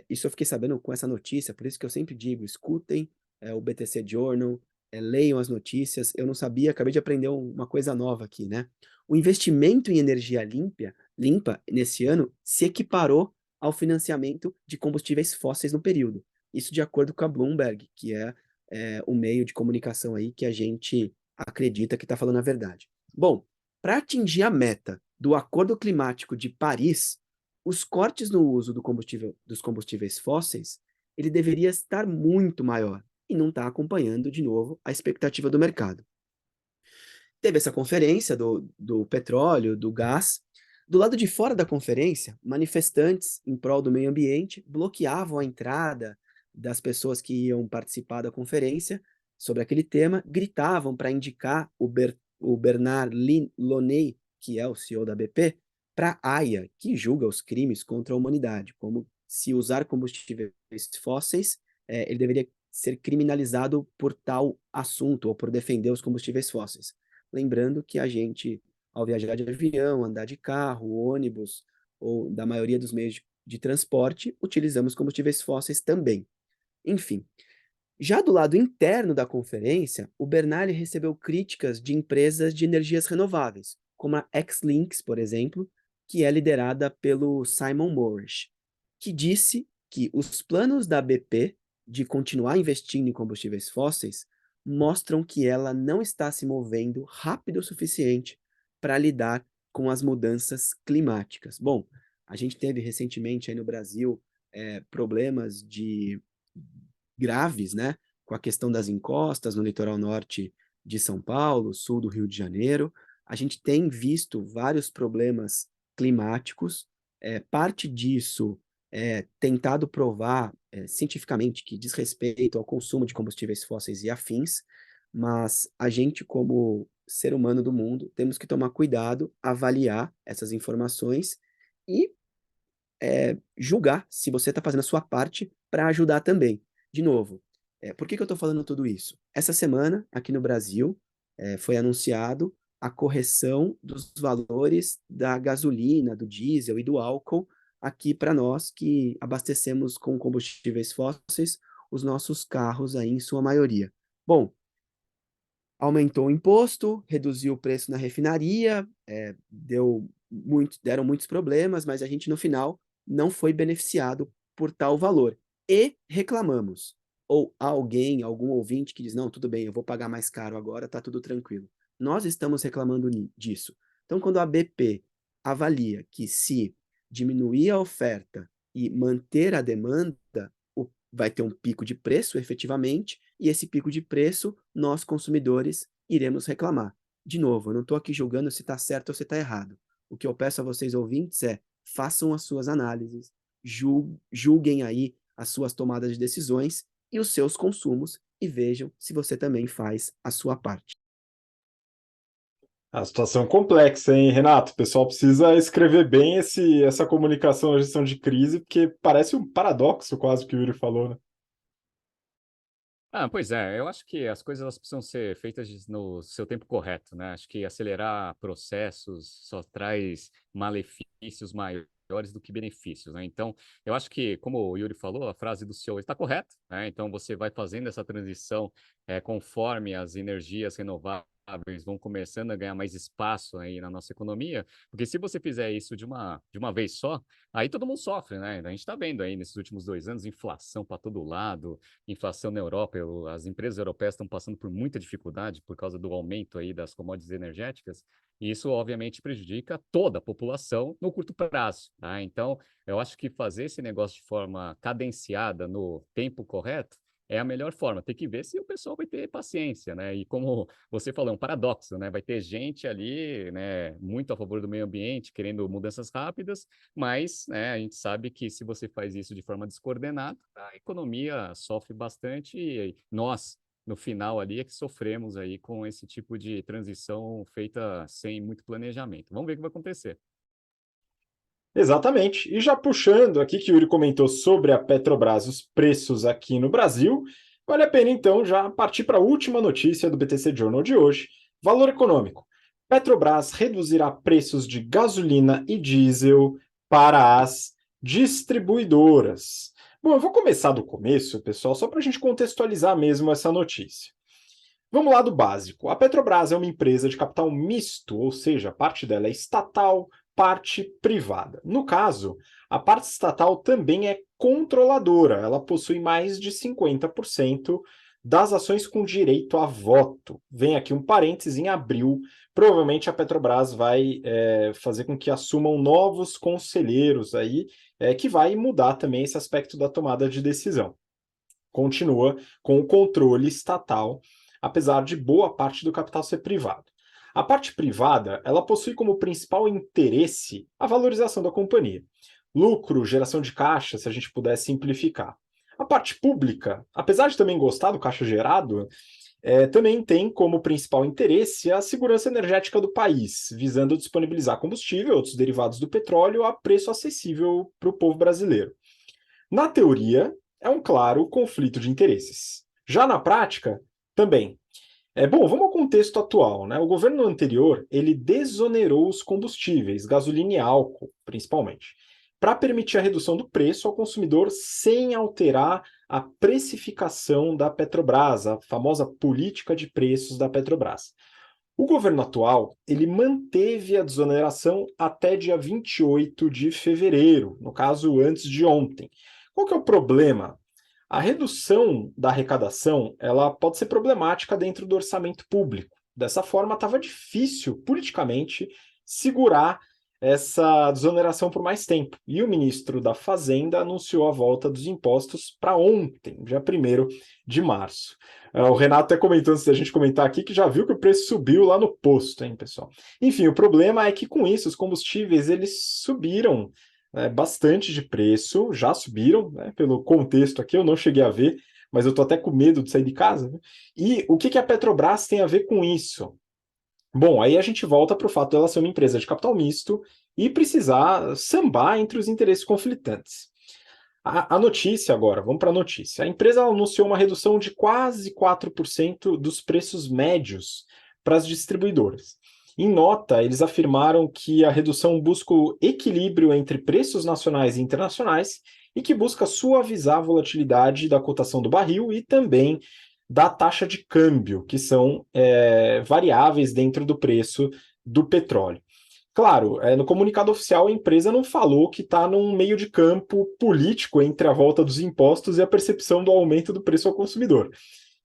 isso eu fiquei sabendo com essa notícia, por isso que eu sempre digo, escutem o BTC Journal, leiam as notícias. Eu não sabia, acabei de aprender uma coisa nova aqui, né? O investimento em energia limpa nesse ano se equiparou ao financiamento de combustíveis fósseis no período. Isso de acordo com a Bloomberg, que é o meio de comunicação aí que a gente acredita que está falando a verdade. Bom, para atingir a meta do Acordo Climático de Paris, os cortes no uso dos combustíveis fósseis, ele deveria estar muito maior e não está acompanhando, de novo, a expectativa do mercado. Teve essa conferência do petróleo, do gás. Do lado de fora da conferência, manifestantes em prol do meio ambiente bloqueavam a entrada das pessoas que iam participar da conferência, sobre aquele tema, gritavam para indicar o Bernard Looney, que é o CEO da BP, para a AIA, que julga os crimes contra a humanidade, como se usar combustíveis fósseis, ele deveria ser criminalizado por tal assunto ou por defender os combustíveis fósseis. Lembrando que a gente, ao viajar de avião, andar de carro, ônibus, ou da maioria dos meios de transporte, utilizamos combustíveis fósseis também. Enfim, já do lado interno da conferência, o Bernali recebeu críticas de empresas de energias renováveis, como a X-Links, por exemplo, que é liderada pelo Simon Morris, que disse que os planos da BP de continuar investindo em combustíveis fósseis mostram que ela não está se movendo rápido o suficiente para lidar com as mudanças climáticas. Bom, a gente teve recentemente aí no Brasil problemas graves, né, com a questão das encostas no litoral norte de São Paulo, sul do Rio de Janeiro. A gente tem visto vários problemas climáticos. Parte disso é tentado provar cientificamente que diz respeito ao consumo de combustíveis fósseis e afins, mas a gente, como ser humano do mundo, temos que tomar cuidado, avaliar essas informações e julgar se você está fazendo a sua parte para ajudar também. De novo, por que eu estou falando tudo isso? Essa semana, aqui no Brasil, foi anunciado a correção dos valores da gasolina, do diesel e do álcool aqui para nós que abastecemos com combustíveis fósseis os nossos carros aí em sua maioria. Bom, aumentou o imposto, reduziu o preço na refinaria, deram muitos problemas, mas a gente no final não foi beneficiado por tal valor. E reclamamos. Ou alguém, algum ouvinte que diz, não, tudo bem, eu vou pagar mais caro agora, tá tudo tranquilo. Nós estamos reclamando disso. Então, quando a BP avalia que se diminuir a oferta e manter a demanda, vai ter um pico de preço, efetivamente, e esse pico de preço, nós, consumidores, iremos reclamar. De novo, eu não estou aqui julgando se está certo ou se está errado. O que eu peço a vocês, ouvintes, façam as suas análises, julguem aí as suas tomadas de decisões e os seus consumos e vejam se você também faz a sua parte. A situação complexa, hein, Renato? O pessoal precisa escrever bem essa comunicação, a gestão de crise, porque parece um paradoxo quase o que o Yuri falou, né? Pois é, eu acho que as coisas elas precisam ser feitas no seu tempo correto, né? Acho que acelerar processos só traz malefícios maiores do que benefícios, né? Então, eu acho que, como o Yuri falou, a frase do senhor está correta, né? Então, você vai fazendo essa transição conforme as energias renováveis vão começando a ganhar mais espaço aí na nossa economia, porque se você fizer isso de uma vez só, aí todo mundo sofre, né? A gente está vendo aí nesses últimos 2 anos inflação para todo lado, inflação na Europa, as empresas europeias estão passando por muita dificuldade por causa do aumento aí das commodities energéticas, e isso obviamente prejudica toda a população no curto prazo, tá? Então, eu acho que fazer esse negócio de forma cadenciada no tempo correto é a melhor forma. Tem que ver se o pessoal vai ter paciência, né? E como você falou, é um paradoxo, né? Vai ter gente ali, né, muito a favor do meio ambiente, querendo mudanças rápidas, mas, né, a gente sabe que se você faz isso de forma descoordenada, a economia sofre bastante e nós, no final ali, é que sofremos aí com esse tipo de transição feita sem muito planejamento. Vamos ver o que vai acontecer. Exatamente. E já puxando aqui que o Yuri comentou sobre a Petrobras, os preços aqui no Brasil, vale a pena então já partir para a última notícia do BTC Journal de hoje. Valor econômico. Petrobras reduzirá preços de gasolina e diesel para as distribuidoras. Bom, eu vou começar do começo, pessoal, só para a gente contextualizar mesmo essa notícia. Vamos lá do básico. A Petrobras é uma empresa de capital misto, ou seja, parte dela é estatal, parte privada. No caso, a parte estatal também é controladora, ela possui mais de 50% das ações com direito a voto. Vem aqui um parênteses, em abril, provavelmente a Petrobras vai fazer com que assumam novos conselheiros aí, que vai mudar também esse aspecto da tomada de decisão. Continua com o controle estatal, apesar de boa parte do capital ser privado. A parte privada, ela possui como principal interesse a valorização da companhia. Lucro, geração de caixa, se a gente puder simplificar. A parte pública, apesar de também gostar do caixa gerado, também tem como principal interesse a segurança energética do país, visando disponibilizar combustível e outros derivados do petróleo a preço acessível para o povo brasileiro. Na teoria, é um claro conflito de interesses. Já na prática, também. Bom, vamos ao contexto atual, né? O governo anterior, ele desonerou os combustíveis, gasolina e álcool, principalmente, para permitir a redução do preço ao consumidor sem alterar a precificação da Petrobras, a famosa política de preços da Petrobras. O governo atual, ele manteve a desoneração até dia 28 de fevereiro, no caso, antes de ontem. Qual que é o problema? A redução da arrecadação, ela pode ser problemática dentro do orçamento público. Dessa forma, estava difícil, politicamente, segurar essa desoneração por mais tempo. E o ministro da Fazenda anunciou a volta dos impostos para ontem, dia 1º de março. O Renato até comentou, antes da gente comentar aqui, que já viu que o preço subiu lá no posto, hein, pessoal? Enfim, o problema é que com isso os combustíveis eles subiram bastante de preço, já subiram, né, pelo contexto aqui, eu não cheguei a ver, mas eu estou até com medo de sair de casa. Né? E o que a Petrobras tem a ver com isso? Bom, aí a gente volta para o fato dela ser uma empresa de capital misto e precisar sambar entre os interesses conflitantes. A notícia agora, vamos para a notícia. A empresa anunciou uma redução de quase 4% dos preços médios para as distribuidoras. Em nota, eles afirmaram que a redução busca o equilíbrio entre preços nacionais e internacionais e que busca suavizar a volatilidade da cotação do barril e também da taxa de câmbio, que são variáveis dentro do preço do petróleo. Claro, no comunicado oficial a empresa não falou que está num meio de campo político entre a volta dos impostos e a percepção do aumento do preço ao consumidor.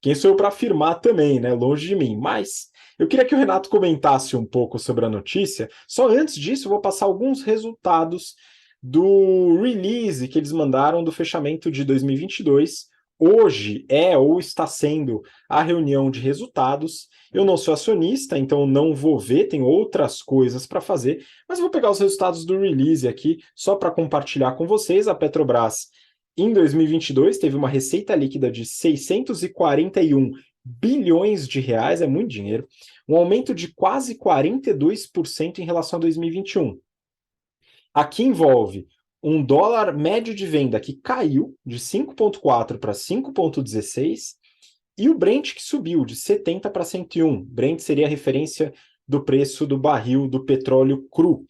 Quem sou eu para afirmar também, né? Longe de mim. Mas eu queria que o Renato comentasse um pouco sobre a notícia. Só antes disso, eu vou passar alguns resultados do release que eles mandaram do fechamento de 2022. Hoje é ou está sendo a reunião de resultados. Eu não sou acionista, então não vou ver, tem outras coisas para fazer, mas vou pegar os resultados do release aqui só para compartilhar com vocês. A Petrobras, em 2022, teve uma receita líquida de 641 bilhões de reais, é muito dinheiro, um aumento de quase 42% em relação a 2021. Aqui envolve um dólar médio de venda que caiu de 5,4 para 5,16 e o Brent que subiu de 70 para 101. Brent seria a referência do preço do barril do petróleo cru.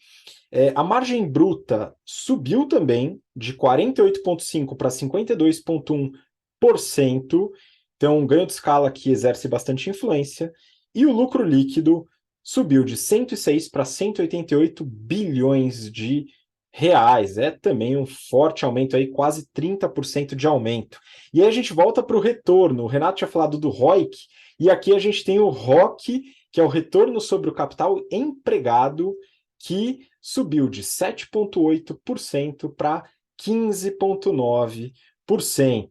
A margem bruta subiu também de 48,5% para 52,1%. Então, um ganho de escala que exerce bastante influência. E o lucro líquido subiu de 106 para 188 bilhões de reais. É também um forte aumento aí, quase 30% de aumento. E aí a gente volta para o retorno. O Renato tinha falado do ROIC, e aqui a gente tem o ROC, que é o retorno sobre o capital empregado, que subiu de 7,8% para 15,9%.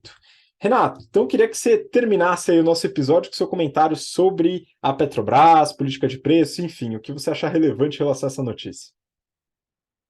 Renato, então eu queria que você terminasse aí o nosso episódio com seu comentário sobre a Petrobras, política de preço, enfim, o que você achar relevante em relação a essa notícia.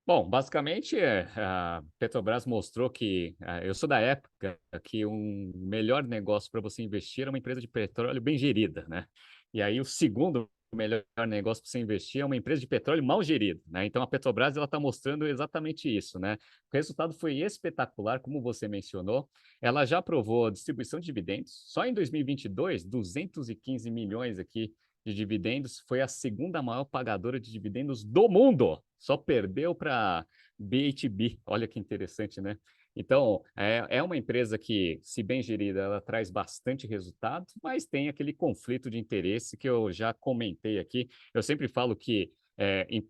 Bom, basicamente, a Petrobras mostrou que eu sou da época que um melhor negócio para você investir é uma empresa de petróleo bem gerida, né? E aí o segundo melhor negócio para você investir é uma empresa de petróleo mal gerida, né? Então a Petrobras ela está mostrando exatamente isso, né? O resultado foi espetacular, como você mencionou. Ela já aprovou a distribuição de dividendos. Só em 2022, 215 milhões aqui de dividendos, foi a segunda maior pagadora de dividendos do mundo. Só perdeu para BHB. Olha que interessante, né? Então, é uma empresa que, se bem gerida, ela traz bastante resultado, mas tem aquele conflito de interesse que eu já comentei aqui. Eu sempre falo que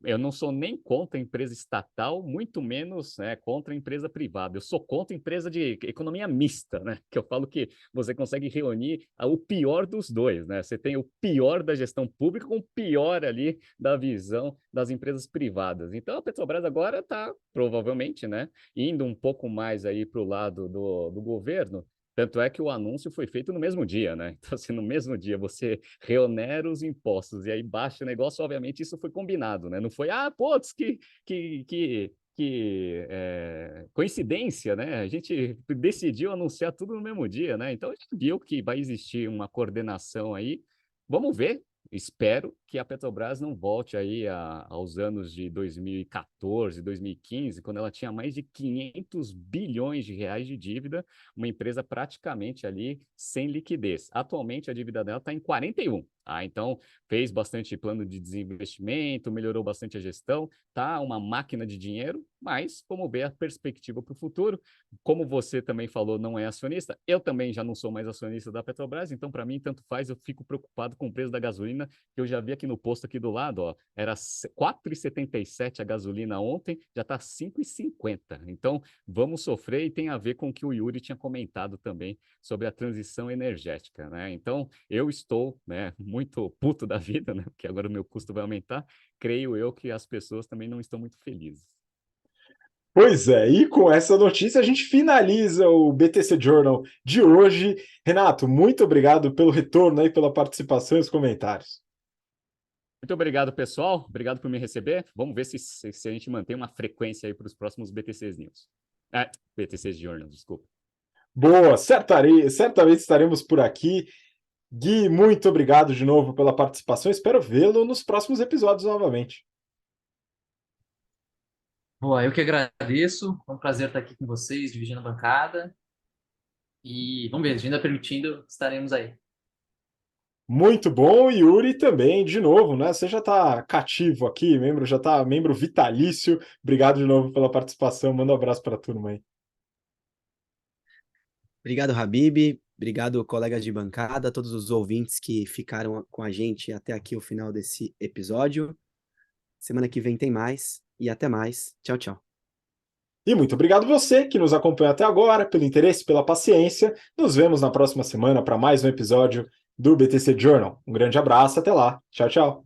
eu não sou nem contra a empresa estatal, muito menos contra a empresa privada. Eu sou contra a empresa de economia mista, né? Que eu falo que você consegue reunir o pior dos dois, né? Você tem o pior da gestão pública com o pior ali da visão das empresas privadas. Então, a Petrobras agora está, provavelmente, né, indo um pouco mais aí para o lado do governo. Tanto é que o anúncio foi feito no mesmo dia, né? Então, assim, no mesmo dia você reonera os impostos e aí baixa o negócio, obviamente isso foi combinado, né? Não foi, putz, que que coincidência, né? A gente decidiu anunciar tudo no mesmo dia, né? Então a gente viu que vai existir uma coordenação aí. Vamos ver. Espero que a Petrobras não volte aí aos anos de 2014, 2015, quando ela tinha mais de 500 bilhões de reais de dívida, uma empresa praticamente ali sem liquidez. Atualmente a dívida dela está em 41. Então fez bastante plano de desinvestimento, melhorou bastante a gestão, tá uma máquina de dinheiro, mas vamos ver a perspectiva para o futuro. Como você também falou, não é acionista, eu também já não sou mais acionista da Petrobras, então para mim tanto faz, eu fico preocupado com o preço da gasolina, que eu já vi aqui no posto aqui do lado, ó, era R$ 4,77 a gasolina ontem, já está R$ 5,50. Então vamos sofrer, e tem a ver com o que o Yuri tinha comentado também sobre a transição energética, né? Então eu estou, né, muito puto da vida, né, porque agora o meu custo vai aumentar. Creio eu que as pessoas também não estão muito felizes. Pois é, e com essa notícia a gente finaliza o BTC Journal de hoje. Renato, muito obrigado pelo retorno aí, pela participação e os comentários. Muito obrigado, pessoal. Obrigado por me receber. Vamos ver se a gente mantém uma frequência aí para os próximos BTCs News. BTCs Journal, desculpa. Boa, certamente estaremos por aqui. Gui, muito obrigado de novo pela participação. Espero vê-lo nos próximos episódios novamente. Boa, eu que agradeço. É um prazer estar aqui com vocês, dividindo a bancada. E vamos ver, agenda permitindo, estaremos aí. Muito bom, Yuri também, de novo, né? Você já está cativo aqui, já está membro vitalício. Obrigado de novo pela participação. Manda um abraço para a turma aí. Obrigado, Habib. Obrigado, colegas de bancada, todos os ouvintes que ficaram com a gente até aqui o final desse episódio. Semana que vem tem mais e até mais. Tchau, tchau. E muito obrigado você que nos acompanhou até agora, pelo interesse, pela paciência. Nos vemos na próxima semana para mais um episódio do BTC Journal. Um grande abraço, até lá. Tchau, tchau.